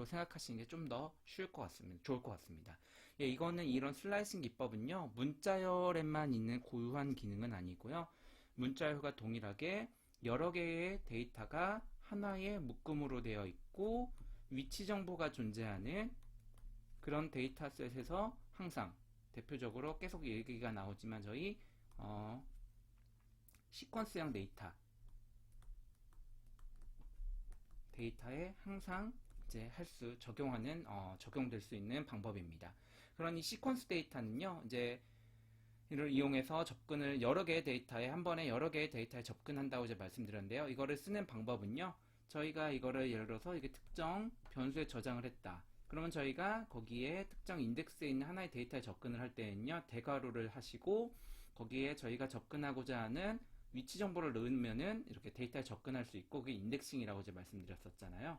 생각하시는 게 좀 더 쉬울 것 같습니다. 좋을 것 같습니다. 예, 이거는 이런 슬라이싱 기법은요, 문자열에만 있는 고유한 기능은 아니고요. 문자열과 동일하게 여러 개의 데이터가 하나의 묶음으로 되어 있고 위치 정보가 존재하는 그런 데이터셋에서 항상 대표적으로 계속 얘기가 나오지만 저희 시퀀스형 데이터에 항상 이제 적용될 수 있는 방법입니다. 그런 이 시퀀스 데이터는요, 이제 이를 이용해서 접근을 여러 개의 데이터에 한 번에 여러 개의 데이터에 접근한다고 이제 말씀드렸는데요. 이거를 쓰는 방법은요, 저희가 이거를 예를 들어서 이게 특정 변수에 저장을 했다. 그러면 저희가 거기에 특정 인덱스에 있는 하나의 데이터에 접근을 할 때는요, 대괄호를 하시고 거기에 저희가 접근하고자 하는 위치 정보를 넣으면은 이렇게 데이터에 접근할 수 있고, 그게 인덱싱이라고 이제 말씀드렸었잖아요.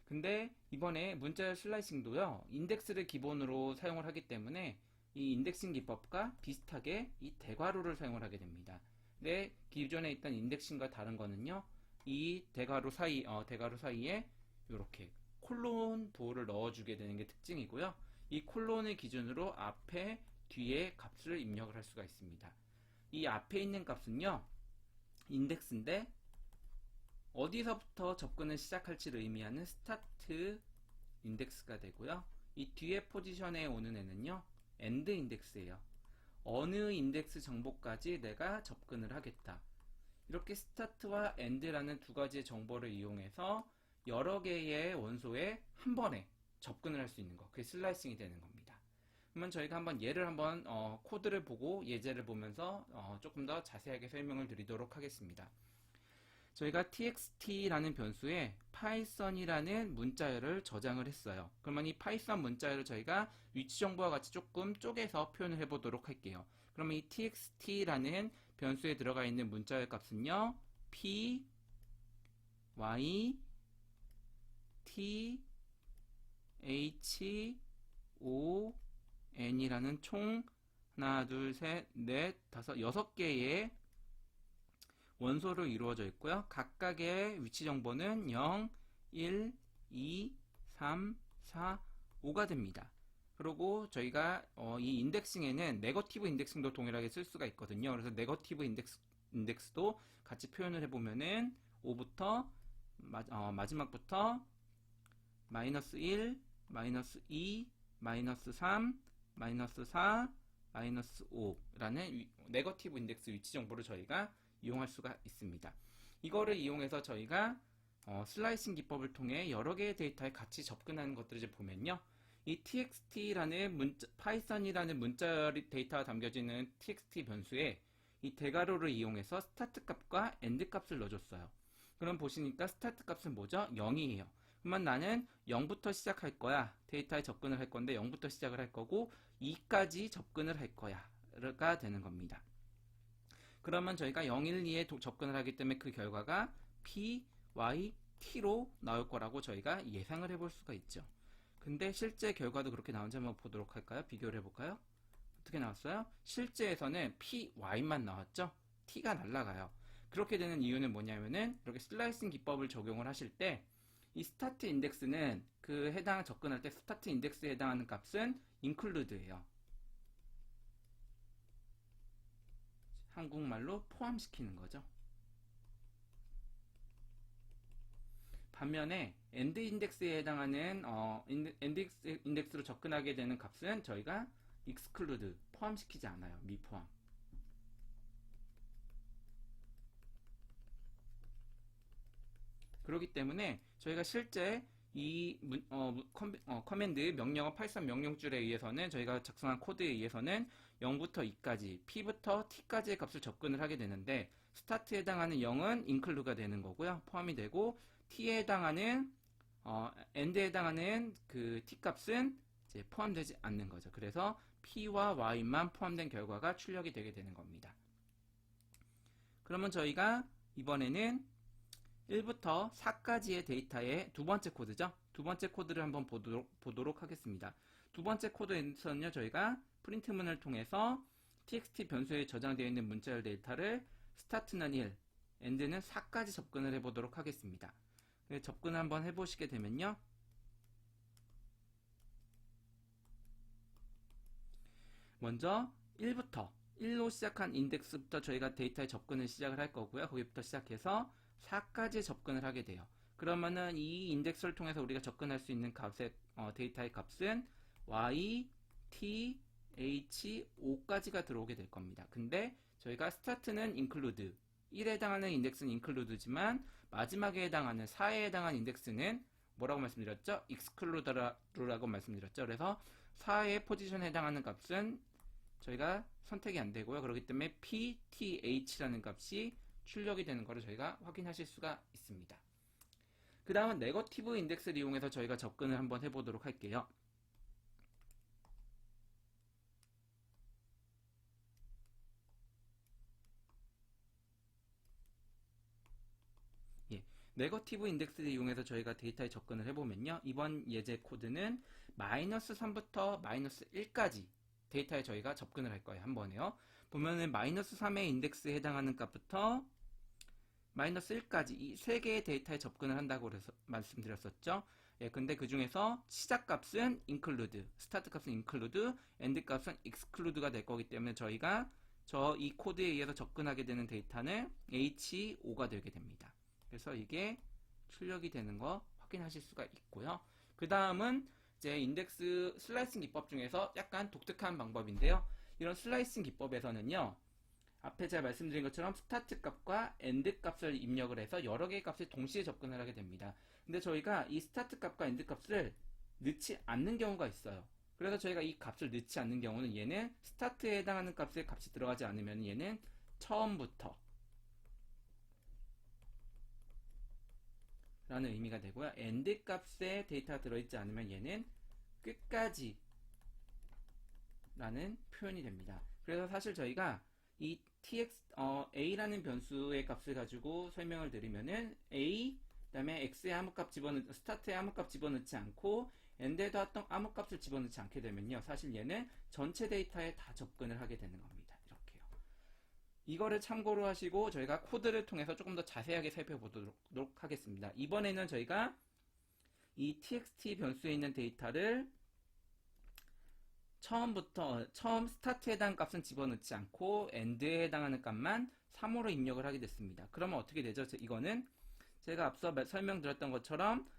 근데 이번에 문자열 슬라이싱도요, 인덱스를 기본으로 사용을 하기 때문에 이 인덱싱 기법과 비슷하게 이 대괄호를 사용을 하게 됩니다. 근데 기존에 있던 인덱싱과 다른 거는요, 이 대괄호 사이에 이렇게 콜론 부호를 넣어주게 되는 게 특징이고요. 이 콜론을 기준으로 앞에, 뒤에 값을 입력을 할 수가 있습니다. 이 앞에 있는 값은요, 인덱스인데 어디서부터 접근을 시작할지를 의미하는 스타트 인덱스가 되고요. 이 뒤에 포지션에 오는 애는요, 엔드 인덱스예요. 어느 인덱스 정보까지 내가 접근을 하겠다. 이렇게 스타트와 엔드라는 두 가지의 정보를 이용해서 여러 개의 원소에 한 번에 접근을 할 수 있는 거, 그게 슬라이싱이 되는 겁니다. 그러면 저희가 한번 예를 코드를 보고 예제를 보면서 조금 더 자세하게 설명을 드리도록 하겠습니다. 저희가 txt라는 변수에 파이썬이라는 문자열을 저장을 했어요. 그러면 이 파이썬 문자열을 저희가 위치 정보와 같이 조금 쪼개서 표현을 해보도록 할게요. 그러면 이 txt라는 변수에 들어가 있는 문자열 값은요, p, y, t, h, o, n이라는 총 하나, 둘, 셋, 넷, 다섯, 6개의 원소로 이루어져 있고요. 각각의 위치 정보는 0, 1, 2, 3, 4, 5가 됩니다. 그리고 저희가 이 인덱싱에는 네거티브 인덱싱도 동일하게 쓸 수가 있거든요. 그래서 네거티브 인덱스도 같이 표현을 해보면은 5부터 마지막부터 마이너스 1, 마이너스 2, 마이너스 3, 마이너스 4, 마이너스 5라는 네거티브 인덱스 위치 정보를 저희가 이용할 수가 있습니다. 이거를 이용해서 저희가 슬라이싱 기법을 통해 여러 개의 데이터에 같이 접근하는 것들을 이제 보면요, 이 txt라는 파이썬이라는 문자 데이터가 담겨지는 txt 변수에 이 대괄호를 이용해서 스타트 값과 엔드 값을 넣어줬어요. 그럼 보시니까 스타트 값은 뭐죠? 0이에요. 그러면 나는 0부터 시작할 거야. 데이터에 접근을 할 건데 0부터 시작을 할 거고 2까지 접근을 할 거야가 되는 겁니다. 그러면 저희가 0, 1, 2에 접근을 하기 때문에 그 결과가 p, y, t로 나올 거라고 저희가 예상을 해볼 수가 있죠. 근데 실제 결과도 그렇게 나온지 한번 보도록 할까요? 비교를 해볼까요? 어떻게 나왔어요? 실제에서는 p, y만 나왔죠? t가 날라가요. 그렇게 되는 이유는 뭐냐면은 이렇게 슬라이싱 기법을 적용을 하실 때 이 스타트 인덱스는 접근할 때 스타트 인덱스에 해당하는 값은 include예요. 한국말로 포함시키는 거죠. 반면에 엔드 인덱스에 해당하는 인덱스로 접근하게 되는 값은 저희가 exclude, 포함시키지 않아요. 미포함. 그렇기 때문에 저희가 실제 이 커맨드 명령어 파이썬 명령줄에 의해서는 저희가 작성한 코드에 의해서는 0부터 2까지, p부터 t까지의 값을 접근을 하게 되는데 스타트에 해당하는 0은 include가 되는 거고요. 포함이 되고 t에 해당하는 end에 해당하는 그 t 값은 이제 포함되지 않는 거죠. 그래서 p와 y만 포함된 결과가 출력이 되게 되는 겁니다. 그러면 저희가 이번에는 1부터 4까지의 데이터의 두 번째 코드죠. 두 번째 코드를 한번 보도록 하겠습니다. 두 번째 코드에서는요, 저희가 프린트문을 통해서 txt 변수에 저장되어 있는 문자열 데이터를 스타트는 1, end는 4까지 접근을 해보도록 하겠습니다. 접근을 한번 해보시게 되면요, 먼저 1로 시작한 인덱스부터 저희가 데이터에 접근을 시작을 할 거고요. 거기부터 시작해서 4까지 접근을 하게 돼요. 그러면은 이 인덱스를 통해서 우리가 접근할 수 있는 값의 데이터의 값은 y, t, h, o까지가 들어오게 될 겁니다. 근데 저희가 start는 include 1에 해당하는 인덱스는 include지만 마지막에 해당하는 4에 해당하는 인덱스는 뭐라고 말씀드렸죠? exclude라고 말씀드렸죠. 그래서 4의 포지션에 해당하는 값은 저희가 선택이 안 되고요. 그렇기 때문에 pth라는 값이 출력이 되는 것을 저희가 확인하실 수가 있습니다. 그 다음은 네거티브 인덱스를 이용해서 저희가 접근을 한번 해보도록 할게요. 예, 네거티브 인덱스를 이용해서 저희가 데이터에 접근을 해보면요. 이번 예제 코드는 마이너스 3부터 마이너스 1까지 데이터에 저희가 접근을 할 거예요. 한 번에요. 보면은 마이너스 3의 인덱스에 해당하는 값부터 마이너스 1까지 이 세 개의 데이터에 접근을 한다고 그래서 말씀드렸었죠. 예, 근데 그 중에서 시작 값은 include, 스타트 값은 include, end 값은 exclude가 될 거기 때문에 저희가 이 코드에 의해서 접근하게 되는 데이터는 H5가 되게 됩니다. 그래서 이게 출력이 되는 거 확인하실 수가 있고요. 그 다음은 이제 인덱스 슬라이싱 기법 중에서 약간 독특한 방법인데요. 이런 슬라이싱 기법에서는요. 앞에 제가 말씀드린 것처럼 스타트 값과 엔드 값을 입력을 해서 여러 개의 값에 동시에 접근을 하게 됩니다. 근데 저희가 이 스타트 값과 엔드 값을 넣지 않는 경우가 있어요. 그래서 저희가 이 값을 넣지 않는 경우는 얘는 스타트에 해당하는 값에 값이 들어가지 않으면 얘는 처음부터 라는 의미가 되고요. 엔드 값에 데이터가 들어있지 않으면 얘는 끝까지 라는 표현이 됩니다. 그래서 사실 저희가 이 a라는 변수의 값을 가지고 설명을 드리면은 a 그다음에 x에 아무 값 스타트에 아무 값 집어넣지 않고 end에도 아무 값을 집어넣지 않게 되면요. 사실 얘는 전체 데이터에 다 접근을 하게 되는 겁니다. 이렇게요. 이거를 참고로 하시고 저희가 코드를 통해서 조금 더 자세하게 살펴보도록 하겠습니다. 이번에는 저희가 이 txt 변수에 있는 데이터를 처음 스타트에 해당하는 값은 집어넣지 않고 end에 해당하는 값만 3으로 입력을 하게 됐습니다. 그러면 어떻게 되죠? 이거는 제가 앞서 설명드렸던 것처럼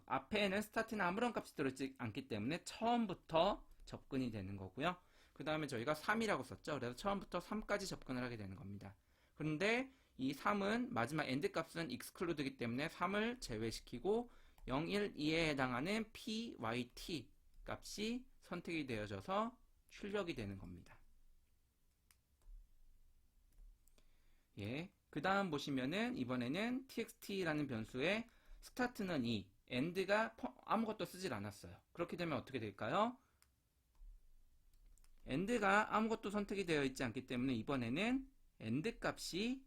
앞에는 스타트는 아무런 값이 들어있지 않기 때문에 처음부터 접근이 되는 거고요. 그 다음에 저희가 3이라고 썼죠. 그래서 처음부터 3까지 접근을 하게 되는 겁니다. 그런데 이 3은 마지막 end 값은 exclude이기 때문에 3을 제외시키고 0, 1, 2에 해당하는 pyt 값이 선택이 되어져서 출력이 되는 겁니다. 예. 그 다음 보시면은 이번에는 txt라는 변수에 스타트는 2, end가 아무것도 쓰질 않았어요. 그렇게 되면 어떻게 될까요? end가 아무것도 선택이 되어 있지 않기 때문에 이번에는 end 값이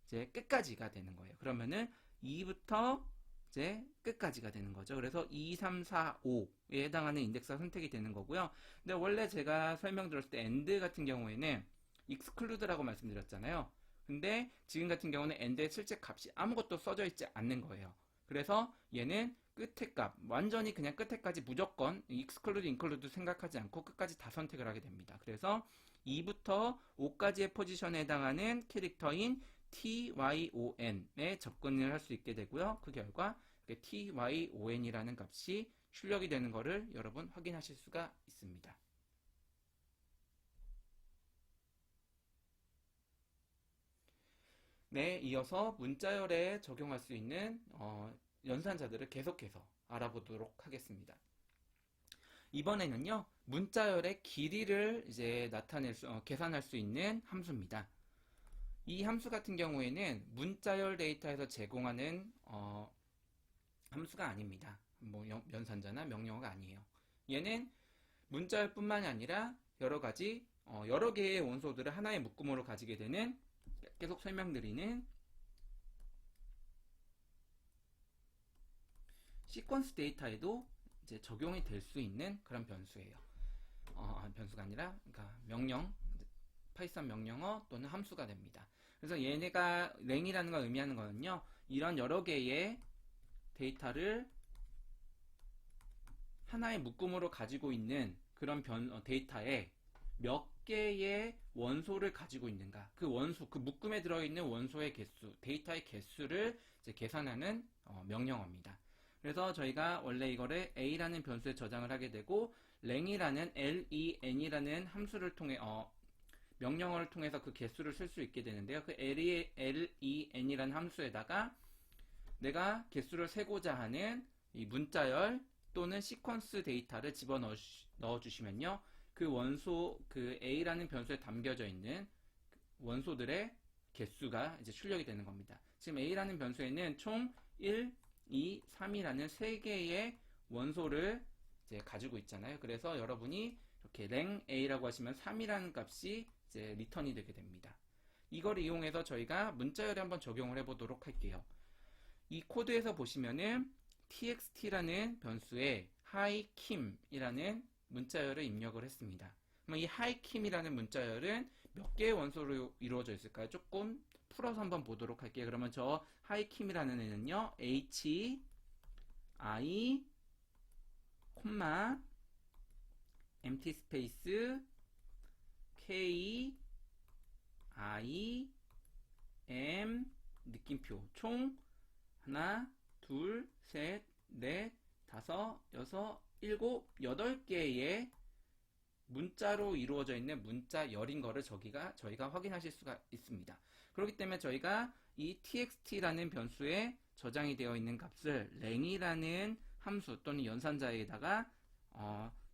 이제 끝까지가 되는 거예요. 그러면은 2부터 이제 끝까지가 되는 거죠. 그래서 2, 3, 4, 5에 해당하는 인덱스가 선택이 되는 거고요. 근데 원래 제가 설명드렸을 때 end 같은 경우에는 exclude라고 말씀드렸잖아요. 근데 지금 같은 경우는 end의 실제 값이 아무것도 써져 있지 않는 거예요. 그래서 얘는 끝에 값, 완전히 그냥 끝에까지 무조건 exclude, include 생각하지 않고 끝까지 다 선택을 하게 됩니다. 그래서 2부터 5까지의 포지션에 해당하는 캐릭터인 tyon에 접근을 할 수 있게 되고요. 그 결과 tyon이라는 값이 출력이 되는 것을 여러분 확인하실 수가 있습니다. 네, 이어서 문자열에 적용할 수 있는 연산자들을 계속해서 알아보도록 하겠습니다. 이번에는요, 문자열의 길이를 이제 계산할 수 있는 함수입니다. 이 함수 같은 경우에는 문자열 데이터에서 제공하는 함수가 아닙니다. 뭐 연산자나 명령어가 아니에요. 얘는 문자열뿐만이 아니라 여러 개의 원소들을 하나의 묶음으로 가지게 되는, 계속 설명드리는 시퀀스 데이터에도 이제 적용이 될 수 있는 그런 변수예요. 변수가 아니라 그러니까 파이썬 명령어 또는 함수가 됩니다. 그래서 얘네가 랭이라는 걸 의미하는 거는요, 이런 여러 개의 데이터를 하나의 묶음으로 가지고 있는 그런 데이터에 몇 개의 원소를 가지고 있는가, 그 원소, 그 묶음에 들어있는 원소의 개수, 데이터의 개수를 이제 계산하는 명령어입니다. 그래서 저희가 원래 이거를 a라는 변수에 저장을 하게 되고 len이라는 len이라는 함수를 통해 명령어를 통해서 그 개수를 쓸 수 있게 되는데요. 그 len이라는 함수에다가 내가 개수를 세고자 하는 이 문자열 또는 시퀀스 데이터를 집어넣어 주시면요, 그 원소, 그 a라는 변수에 담겨져 있는 원소들의 개수가 이제 출력이 되는 겁니다. 지금 a라는 변수에는 총 1, 2, 3이라는 3개의 원소를 이제 가지고 있잖아요. 그래서 여러분이 이렇게 랭a라고 하시면 3이라는 값이 이제 리턴이 되게 됩니다. 이걸 이용해서 저희가 문자열에 한번 적용을 해보도록 할게요. 이 코드에서 보시면은 txt라는 변수에 hiKim이라는 문자열을 입력을 했습니다. 그럼 이 hiKim이라는 문자열은 몇 개의 원소로 이루어져 있을까요? 조금 풀어서 한번 보도록 할게요. 그러면 저 hiKim이라는 애는요, h, i, 콤마, empty space, k, i, m, 느낌표, 총 하나, 둘, 셋, 넷, 다섯, 여섯, 일곱, 8개의 문자로 이루어져 있는 문자열인 거를 저희가 확인하실 수가 있습니다. 그렇기 때문에 저희가 이 txt라는 변수에 저장이 되어 있는 값을 랭이라는 함수 또는 연산자에다가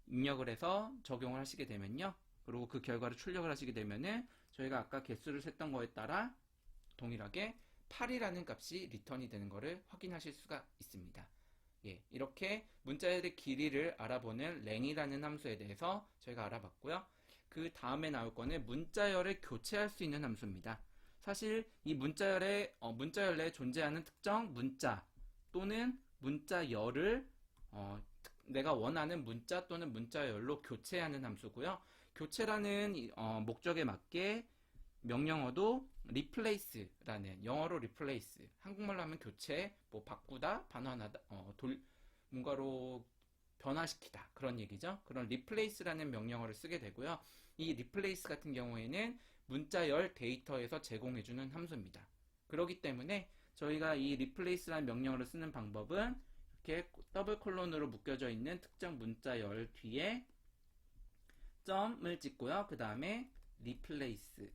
입력을 해서 적용을 하시게 되면요, 그리고 그 결과를 출력을 하시게 되면은 저희가 아까 개수를 셌던 거에 따라 동일하게 8이라는 값이 리턴이 되는 것을 확인하실 수가 있습니다. 예, 이렇게 문자열의 길이를 알아보는 랭이라는 함수에 대해서 저희가 알아봤고요. 그 다음에 나올 거는 문자열을 교체할 수 있는 함수입니다. 사실 이 문자열 내에 존재하는 특정 문자 또는 문자열을 내가 원하는 문자 또는 문자열로 교체하는 함수고요. 교체라는 목적에 맞게 명령어도 replace라는, 영어로 replace, 한국말로 하면 교체, 뭐 바꾸다, 반환하다, 뭔가로 변화시키다, 그런 얘기죠. 그런 replace라는 명령어를 쓰게 되고요. 이 replace 같은 경우에는 문자열 데이터에서 제공해주는 함수입니다. 그렇기 때문에 저희가 이 replace라는 명령어를 쓰는 방법은 이렇게 더블 콜론으로 묶여져 있는 특정 문자열 뒤에 점을 찍고요. 그 다음에 replace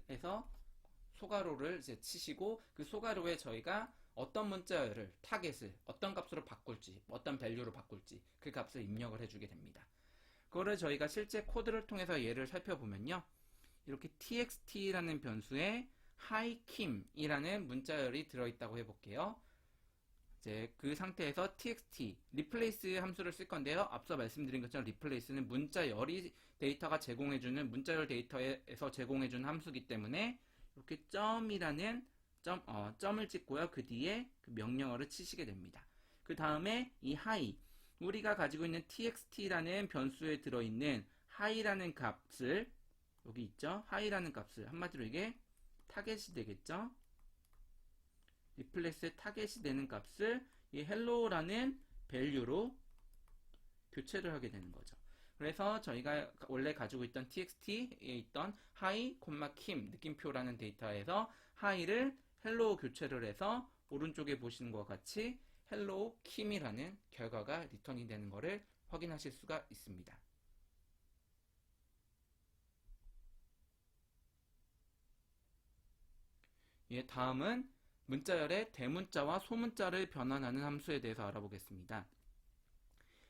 에서 소가로를 이제 치시고, 그 소가로에 저희가 어떤 문자열을 타겟을 어떤 값으로 바꿀지, 어떤 밸류로 바꿀지 그 값을 입력을 해주게 됩니다. 그거를 저희가 실제 코드를 통해서 예를 살펴보면요, 이렇게 txt라는 변수에 hiKim이라는 문자열이 들어있다고 해볼게요. 이제 그 상태에서 txt, replace 함수를 쓸 건데요. 앞서 말씀드린 것처럼 replace는 문자열이 데이터가 제공해주는 문자열 데이터에서 제공해주는 함수이기 때문에 이렇게 점이라는 점을 찍고요. 그 뒤에 그 명령어를 치시게 됩니다. 그 다음에 이 hi, 우리가 가지고 있는 txt라는 변수에 들어있는 hi라는 값을, 여기 있죠? hi라는 값을, 한마디로 이게 타겟이 되겠죠? 리플레스의 타겟이 되는 값을 이 hello라는 value로 교체를 하게 되는 거죠. 그래서 저희가 원래 가지고 있던 txt에 있던 hi, kim 느낌표라는 데이터에서 hi를 hello 교체를 해서 오른쪽에 보시는 것과 같이 hello kim이라는 결과가 리턴이 되는 것을 확인하실 수가 있습니다. 예, 다음은 문자열의 대문자와 소문자를 변환하는 함수에 대해서 알아보겠습니다.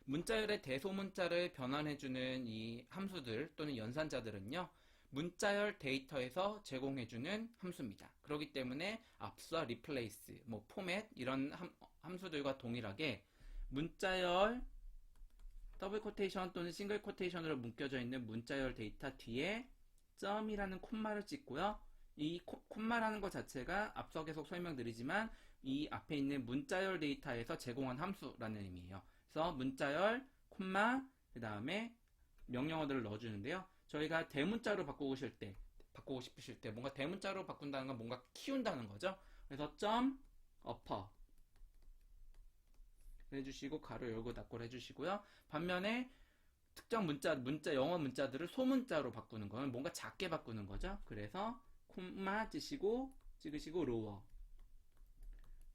문자열의 대소문자를 변환해주는 이 함수들 또는 연산자들은요, 문자열 데이터에서 제공해주는 함수입니다. 그렇기 때문에 앞서 replace, format 이런 함수들과 동일하게 문자열 더블 코테이션 또는 싱글 코테이션으로 묶여져 있는 문자열 데이터 뒤에 점이라는 콤마를 찍고요. 이 콤마라는 것 자체가 앞서 계속 설명드리지만 이 앞에 있는 문자열 데이터에서 제공한 함수라는 의미예요. 그래서 문자열, 콤마, 그 다음에 명령어들을 넣어주는데요. 저희가 대문자로 바꾸고 싶으실 때 뭔가 대문자로 바꾼다는 건 뭔가 키운다는 거죠. 그래서 점, upper 해주시고 가로 열고 닫고를 해주시고요. 반면에 특정 영어 문자들을 소문자로 바꾸는 거는 뭔가 작게 바꾸는 거죠. 그래서 콤마 찍으시고 로어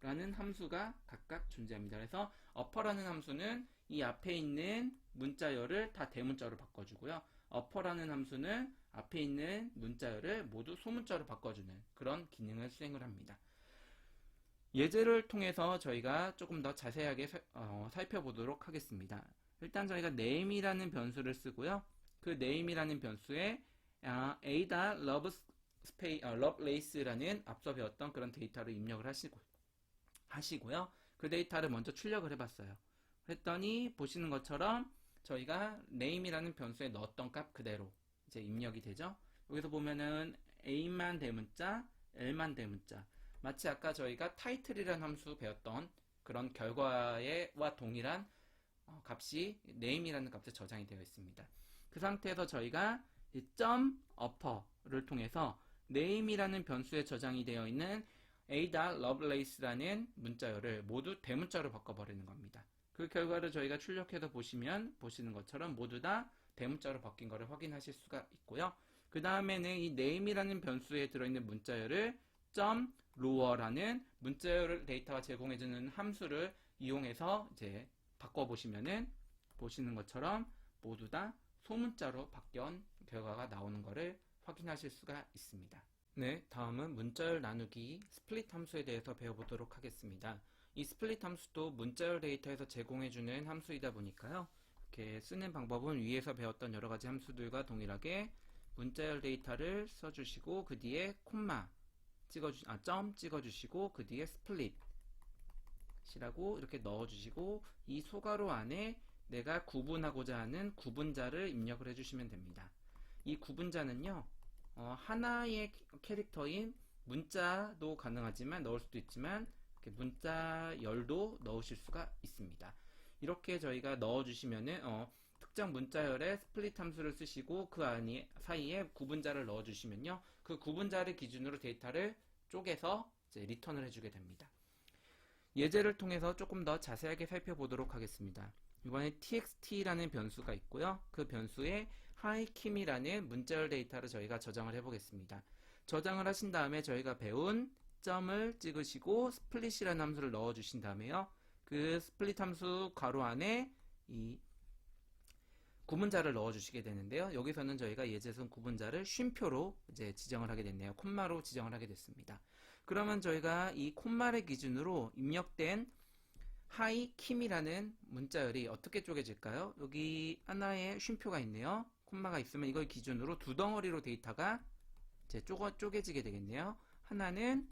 라는 함수가 각각 존재합니다. 그래서 upper라는 함수는 이 앞에 있는 문자열을 다 대문자로 바꿔주고요. upper라는 함수는 앞에 있는 문자열을 모두 소문자로 바꿔주는 그런 기능을 수행을 합니다. 예제를 통해서 저희가 조금 더 자세하게 살펴보도록 하겠습니다. 일단 저희가 name이라는 변수를 쓰고요. 그 name이라는 변수에 ada lovelace라는 앞서 배웠던 그런 데이터를 입력을 하시고요. 그 데이터를 먼저 출력을 해봤어요. 했더니 보시는 것처럼 저희가 name이라는 변수에 넣었던 값 그대로 이제 입력이 되죠. 여기서 보면은 a만 대문자, l만 대문자. 마치 아까 저희가 title이라는 함수 배웠던 그런 결과와 동일한 값이 name이라는 값에 저장이 되어 있습니다. 그 상태에서 저희가 이 .upper를 통해서 name이라는 변수에 저장이 되어 있는 a.lovelace라는 문자열을 모두 대문자로 바꿔버리는 겁니다. 그 결과를 저희가 출력해서 보시는 것처럼 모두 다 대문자로 바뀐 것을 확인하실 수가 있고요. 그 다음에는 이 name이라는 변수에 들어있는 문자열을 .lower라는 문자열 데이터가 제공해주는 함수를 이용해서 이제 바꿔보시면은 보시는 것처럼 모두 다 소문자로 바뀐 결과가 나오는 것을 확인하실 수가 있습니다. 네, 다음은 문자열 나누기 스플릿 함수에 대해서 배워보도록 하겠습니다. 이 스플릿 함수도 문자열 데이터에서 제공해주는 함수이다 보니까요. 이렇게 쓰는 방법은 위에서 배웠던 여러가지 함수들과 동일하게 문자열 데이터를 써주시고 그 뒤에 콤마 점 찍어주시고 그 뒤에 스플릿이라고 이렇게 넣어주시고 이 소괄호 안에 내가 구분하고자 하는 구분자를 입력을 해주시면 됩니다. 이 구분자는요. 하나의 캐릭터인 문자도 가능하지만 넣을 수도 있지만 문자열도 넣으실 수가 있습니다. 이렇게 저희가 넣어주시면은 특정 문자열에 스플릿 함수를 쓰시고 그 사이에 구분자를 넣어주시면요. 그 구분자를 기준으로 데이터를 쪼개서 이제 리턴을 해주게 됩니다. 예제를 통해서 조금 더 자세하게 살펴보도록 하겠습니다. 이번에 txt라는 변수가 있고요. 그 변수에 hiKim이라는 문자열 데이터를 저희가 저장을 해보겠습니다. 저장을 하신 다음에 저희가 배운 점을 찍으시고 스플릿이라는 함수를 넣어주신 다음에요. 그 스플릿 함수 괄호 안에 이 구분자를 넣어주시게 되는데요. 여기서는 저희가 예제선 구분자를 쉼표로 이제 지정을 하게 됐네요. 콤마로 지정을 하게 됐습니다. 그러면 저희가 이 콤마를 기준으로 입력된 hiKim이라는 문자열이 어떻게 쪼개질까요? 여기 하나의 쉼표가 있네요. 콤마가 있으면 이걸 기준으로 두 덩어리로 데이터가 이제 쪼개지게 되겠네요. 하나는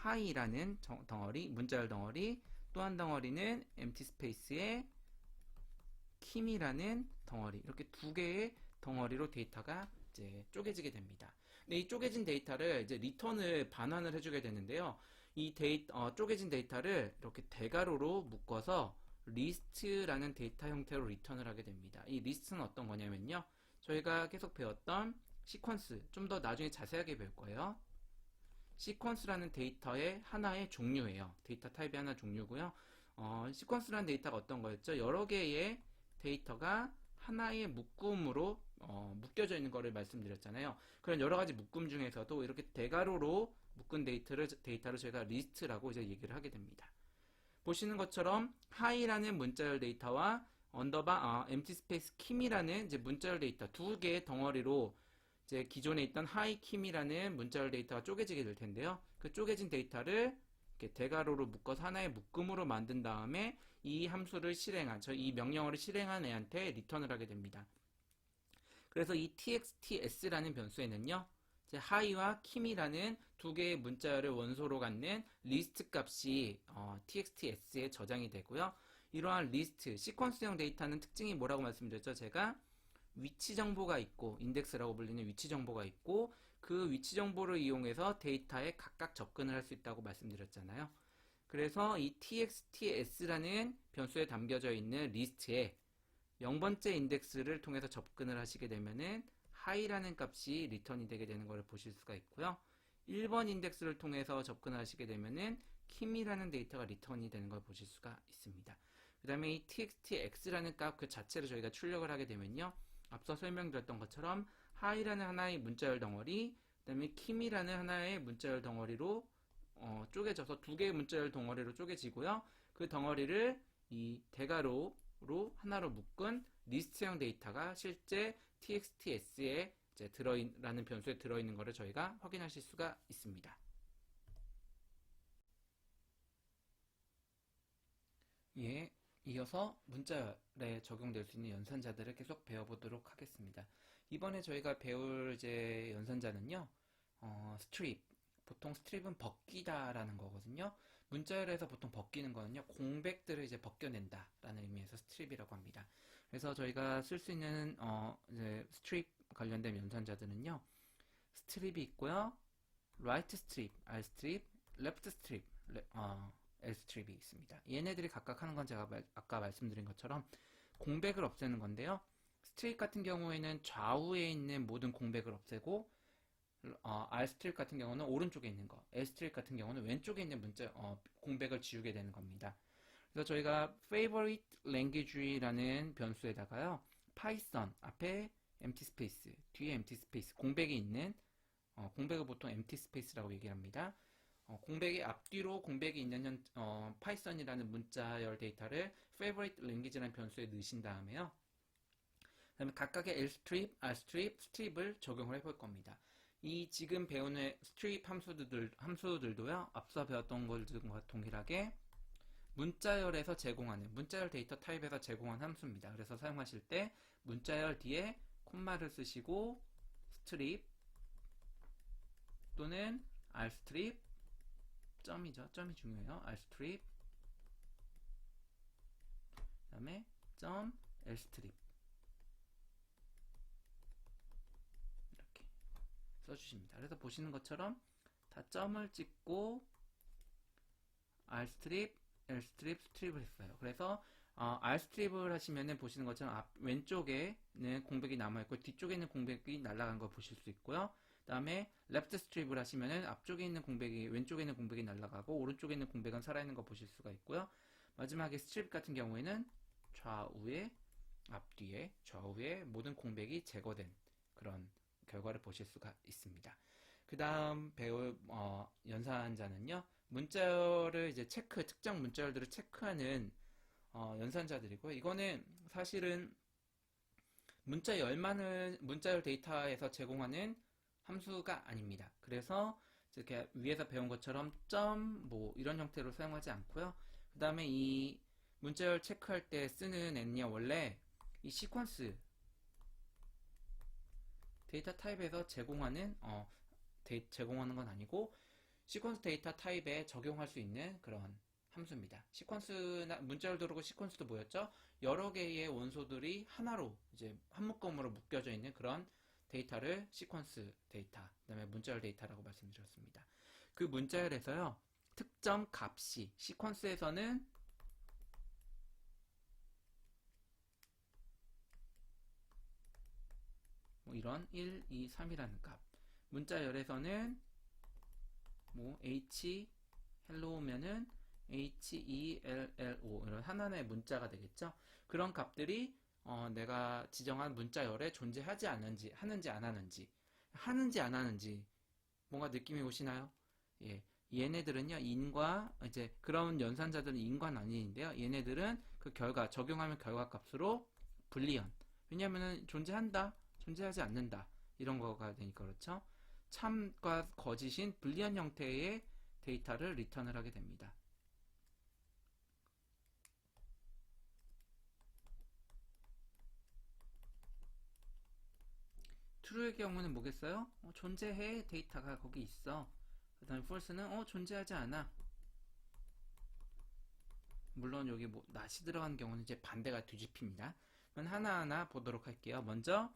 hi라는 덩어리, 문자열 덩어리, 또 한 덩어리는 empty space의 kim이라는 덩어리. 이렇게 두 개의 덩어리로 데이터가 이제 쪼개지게 됩니다. 근데 이 쪼개진 데이터를 이제 리턴을 반환을 해주게 되는데요. 이 쪼개진 데이터를 이렇게 대괄호로 묶어서 리스트라는 데이터 형태로 리턴을 하게 됩니다. 이 리스트는 어떤 거냐면요. 저희가 계속 배웠던 시퀀스, 좀 더 나중에 자세하게 배울 거예요. 시퀀스라는 데이터의 하나의 종류예요. 데이터 타입의 하나 종류고요. 시퀀스라는 데이터가 어떤 거였죠? 여러 개의 데이터가 하나의 묶음으로 묶여져 있는 거를 말씀드렸잖아요. 그런 여러 가지 묶음 중에서도 이렇게 대괄호로 묶은 데이터를 저희가 리스트라고 이제 얘기를 하게 됩니다. 보시는 것처럼 hi라는 문자열 데이터와 empty space kim이라는 이제 문자열 데이터 두 개의 덩어리로 이제 기존에 있던 hiKim이라는 문자열 데이터가 쪼개지게 될 텐데요. 그 쪼개진 데이터를 이렇게 대괄호로 묶어서 하나의 묶음으로 만든 다음에 이 함수를 이 명령어를 실행한 애한테 리턴을 하게 됩니다. 그래서 이 txts라는 변수에는요. 이제 hi와 kim이라는 두 개의 문자열을 원소로 갖는 리스트 값이 txts에 저장이 되고요. 이러한 리스트, 시퀀스형 데이터는 특징이 뭐라고 말씀드렸죠? 제가 위치 정보가 있고 인덱스라고 불리는 위치 정보가 있고 그 위치 정보를 이용해서 데이터에 각각 접근을 할 수 있다고 말씀드렸잖아요. 그래서 이 txts라는 변수에 담겨져 있는 리스트에 0번째 인덱스를 통해서 접근을 하시게 되면은 hi라는 값이 리턴이 되게 되는 것을 보실 수가 있고요. 1번 인덱스를 통해서 접근을 하시게 되면은 kim이라는 데이터가 리턴이 되는 걸 보실 수가 있습니다. 그 다음에 이 txtx라는 값 그 자체를 저희가 출력을 하게 되면요. 앞서 설명드렸던 것처럼 hi라는 하나의 문자열 덩어리, 그 다음에 kim이라는 하나의 문자열 덩어리로 쪼개져서 두 개의 문자열 덩어리로 쪼개지고요. 그 덩어리를 이 대괄호로 하나로 묶은 리스트형 데이터가 실제 txts에 라는 변수에 들어있는 것을 저희가 확인하실 수가 있습니다. 예, 이어서 문자열에 적용될 수 있는 연산자들을 계속 배워보도록 하겠습니다. 이번에 저희가 배울 연산자는요, 스트립. 보통 스트립은 벗기다라는 거거든요. 문자열에서 보통 벗기는 거는요, 공백들을 벗겨낸다라는 의미에서 스트립이라고 합니다. 그래서 저희가 쓸 수 있는 스트립 관련된 연산자들은요, 스트립이 있고요, right strip, R strip, left strip, L strip이 있습니다. 얘네들이 각각 하는 건 제가 아까 말씀드린 것처럼 공백을 없애는 건데요. 스트립 같은 경우에는 좌우에 있는 모든 공백을 없애고 R strip 같은 경우는 오른쪽에 있는 거, L strip 같은 경우는 왼쪽에 있는 공백을 지우게 되는 겁니다. 그래서 저희가 favorite language라는 변수에다가요, Python 앞에 empty space, 뒤에 empty space, 공백이 있는 공백을 보통 empty space라고 얘기를 합니다. 공백이 앞뒤로 공백이 있는 파이썬이라는 문자열 데이터를 favorite language라는 변수에 넣으신 다음에요. 그 다음에 각각의 lstrip, rstrip, strip을 적용을 해볼 겁니다. 이 지금 배우는 strip 함수들도요. 앞서 배웠던 것과 동일하게 문자열에서 제공하는 문자열 데이터 타입에서 제공한 함수입니다. 그래서 사용하실 때 문자열 뒤에 콤마를 쓰시고 strip 또는 rstrip 점이죠. 점이 중요해요. rstrip 그 다음에 점 lstrip 이렇게 써주십니다. 그래서 보시는 것처럼 다 점을 찍고 rstrip, lstrip, strip을 했어요. 그래서 rstrip을 하시면은 보시는 것처럼 왼쪽에는 공백이 남아있고 뒤쪽에 있는 공백이 날아간 걸 보실 수 있고요. 그 다음에 left strip을 하시면은 왼쪽에 있는 공백이 날아가고 오른쪽에 있는 공백은 살아있는 거 보실 수가 있고요. 마지막에 strip 같은 경우에는 앞뒤에 좌우에 모든 공백이 제거된 그런 결과를 보실 수가 있습니다. 그 다음 배울 연산자는요, 문자열을 특정 문자열들을 체크하는 연산자들이고요. 이거는 사실은 문자열 데이터에서 제공하는 함수가 아닙니다. 그래서 이렇게 위에서 배운 것처럼 점 이런 형태로 사용하지 않고요. 그 다음에 이 문자열 체크할 때 쓰는 애는요, 원래 이 시퀀스 데이터 타입에서 제공하는 건 아니고 시퀀스 데이터 타입에 적용할 수 있는 그런 함수입니다. 시퀀스나 문자열 도르고 시퀀스도 뭐였죠? 여러 개의 원소들이 하나로 한 묶음으로 묶여져 있는 그런 데이터를 시퀀스 데이터, 그 다음에 문자열 데이터라고 말씀드렸습니다. 그 문자열에서요, 특정 값이 시퀀스에서는 이런 1, 2, 3이라는 값, 문자열에서는 h hello면은 HELLO 이런 하나의 문자가 되겠죠. 그런 값들이 내가 지정한 문자열에 존재하지 않는지, 하는지 안 하는지 뭔가 느낌이 오시나요? 예, 얘네들은요, 그런 연산자들은 인과는 아닌데요. 얘네들은 그 적용하면 결과 값으로 불리언. 왜냐면은 존재한다, 존재하지 않는다 이런 거가 되니까 그렇죠. 참과 거짓인 불리언 형태의 데이터를 리턴을 하게 됩니다. true의 경우는 뭐겠어요? 존재해, 데이터가 거기 있어. 그 다음에 false는 존재하지 않아. 물론 여기 not이 들어간 경우는 반대가 뒤집힙니다. 그럼 하나하나 보도록 할게요. 먼저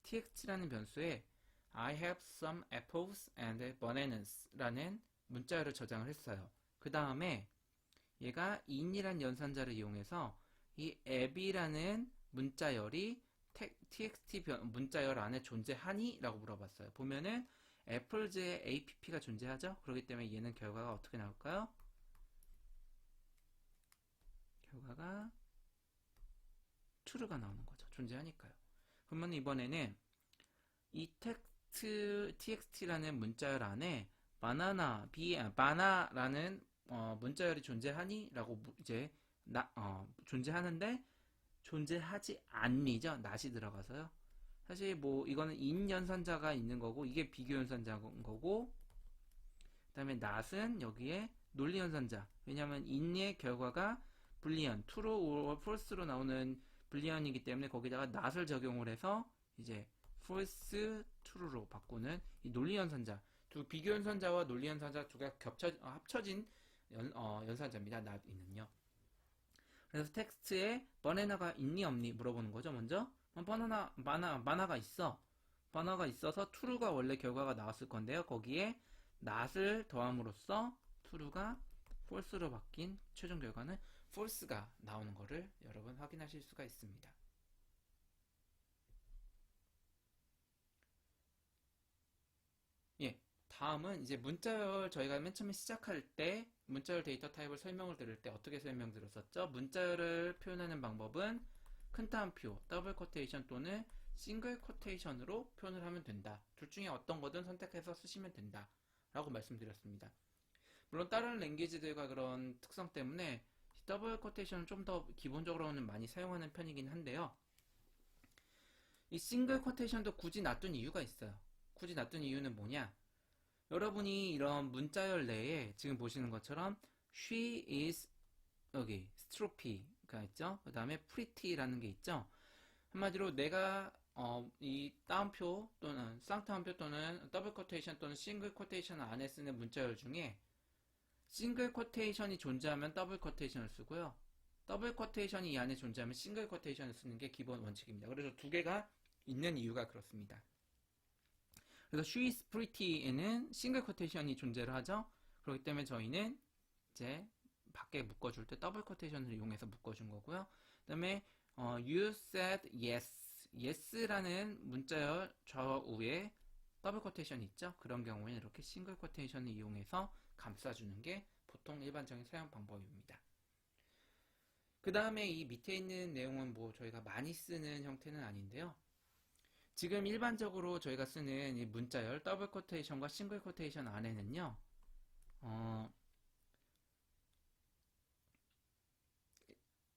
txt라는 변수에 I have some apples and bananas 라는 문자열을 저장을 했어요. 그 다음에 얘가 in이란 연산자를 이용해서 이 app이라는 문자열이 txt 문자열 안에 존재하니? 라고 물어봤어요. 보면은 apples에 app가 존재하죠? 그렇기 때문에 얘는 결과가 어떻게 나올까요? 결과가 true가 나오는 거죠. 존재하니까요. 그러면 이번에는 이 txt라는 문자열 안에 바나라는 문자열이 존재하니? 라고 이제 존재하는데 존재하지 않니죠. not이 들어가서요. 사실 뭐 이거는 in 연산자가 있는 거고 이게 비교 연산자인 거고 그 다음에 not은 여기에 논리 연산자. 왜냐하면 in의 결과가 불리언, true or false로 나오는 불리언이기 때문에 거기다가 not을 적용을 해서 이제 false, true로 바꾸는 이 논리 연산자. 두 비교 연산자와 논리 연산자 두 개가 합쳐진 연산자입니다. not는요. 그래서 텍스트에 바나나가 있니 없니 물어보는 거죠. 먼저 바나나가 있어. 바나나가 있어서 true가 원래 결과가 나왔을 건데요. 거기에 not을 더함으로써 true가 false로 바뀐 최종 결과는 false가 나오는 거를 여러분 확인하실 수가 있습니다. 예, 다음은 이제 문자열 저희가 맨 처음에 시작할 때 문자열 데이터 타입을 설명을 들을 때 어떻게 설명드렸었죠? 문자열을 표현하는 방법은 큰 따옴표, 더블 쿼테이션 또는 싱글 쿼테이션으로 표현을 하면 된다. 둘 중에 어떤 거든 선택해서 쓰시면 된다. 라고 말씀드렸습니다. 물론 다른 랭귀지들과 그런 특성 때문에 더블 쿼테이션을 좀 더 기본적으로는 많이 사용하는 편이긴 한데요. 이 싱글 쿼테이션도 굳이 놔둔 이유가 있어요. 굳이 놔둔 이유는 뭐냐? 여러분이 이런 문자열 내에 지금 보시는 것처럼 she is 여기 stropy가 있죠. 그 다음에 pretty라는 게 있죠. 한마디로 내가 이 따옴표 또는 쌍따옴표 또는 더블 쿼테이션 또는 싱글 쿼테이션 안에 쓰는 문자열 중에 싱글 쿼테이션이 존재하면 더블 쿼테이션을 쓰고요. 더블 쿼테이션이 이 안에 존재하면 싱글 쿼테이션을 쓰는 게 기본 원칙입니다. 그래서 두 개가 있는 이유가 그렇습니다. 그래서 she is pretty에는 싱글 쿼테이션이 존재를 하죠. 그렇기 때문에 저희는 이제 밖에 묶어줄 때 더블 쿼테이션을 이용해서 묶어준 거고요. 그 다음에 you said yes, yes라는 문자열 좌우에 더블 쿼테이션이 있죠. 그런 경우에는 이렇게 싱글 쿼테이션을 이용해서 감싸주는 게 보통 일반적인 사용 방법입니다. 그 다음에 이 밑에 있는 내용은 뭐 저희가 많이 쓰는 형태는 아닌데요. 지금 일반적으로 저희가 쓰는 이 문자열 더블 쿼테이션과 싱글 쿼테이션 안에는요.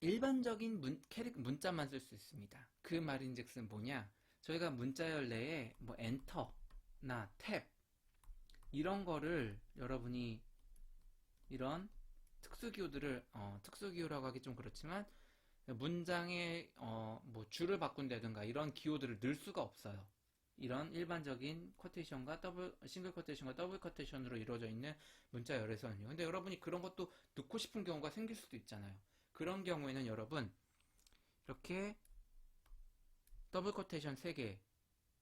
일반적인 문자만 쓸 수 있습니다. 그 말인즉슨 뭐냐? 저희가 문자열 내에 뭐 엔터나 탭 이런 거를 여러분이 이런 특수기호들을 특수기호라고 하기 좀 그렇지만 문장에 뭐 줄을 바꾼다든가 이런 기호들을 넣을 수가 없어요. 이런 일반적인 쿼테이션과 싱글 쿼테이션과 더블 쿼테이션으로 이루어져 있는 문자열에서는요. 근데 여러분이 그런 것도 넣고 싶은 경우가 생길 수도 있잖아요. 그런 경우에는 여러분 이렇게 더블 쿼테이션 3개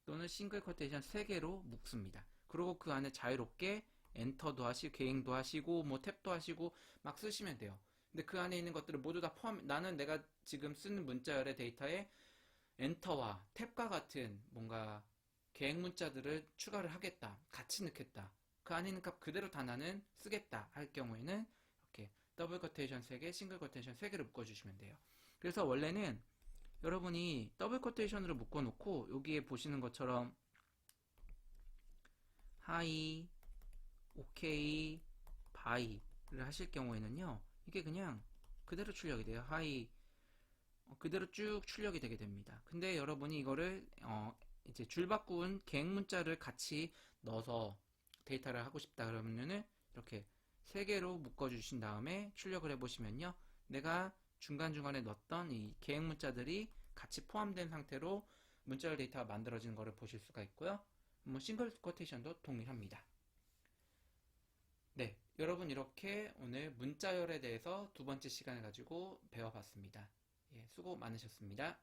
또는 싱글 쿼테이션 3개로 묶습니다. 그리고 그 안에 자유롭게 엔터도 하시고 계행도 하시고 뭐 탭도 하시고 막 쓰시면 돼요. 근데 그 안에 있는 것들을 모두 다 나는 내가 지금 쓰는 문자열의 데이터에 엔터와 탭과 같은 뭔가 계행 문자들을 추가를 하겠다. 같이 넣겠다. 그 안에 있는 값 그대로 다 나는 쓰겠다 할 경우에는 이렇게 더블 쿼테이션 3개, 싱글 쿼테이션 3개를 묶어주시면 돼요. 그래서 원래는 여러분이 더블 쿼테이션으로 묶어놓고 여기에 보시는 것처럼 하이, 오케이, 바이를 하실 경우에는요. 이게 그냥 그대로 출력이 돼요. 하이 그대로 쭉 출력이 되게 됩니다. 근데 여러분이 이거를 이제 줄 바꾼 계행 문자를 같이 넣어서 데이터를 하고 싶다 그러면은 이렇게 3개로 묶어 주신 다음에 출력을 해 보시면요. 내가 중간중간에 넣었던 이 계행 문자들이 같이 포함된 상태로 문자열 데이터가 만들어지는 것을 보실 수가 있고요. 뭐 싱글 쿼테이션도 동일합니다. 네, 여러분 이렇게 오늘 문자열에 대해서 두 번째 시간을 가지고 배워봤습니다. 예, 수고 많으셨습니다.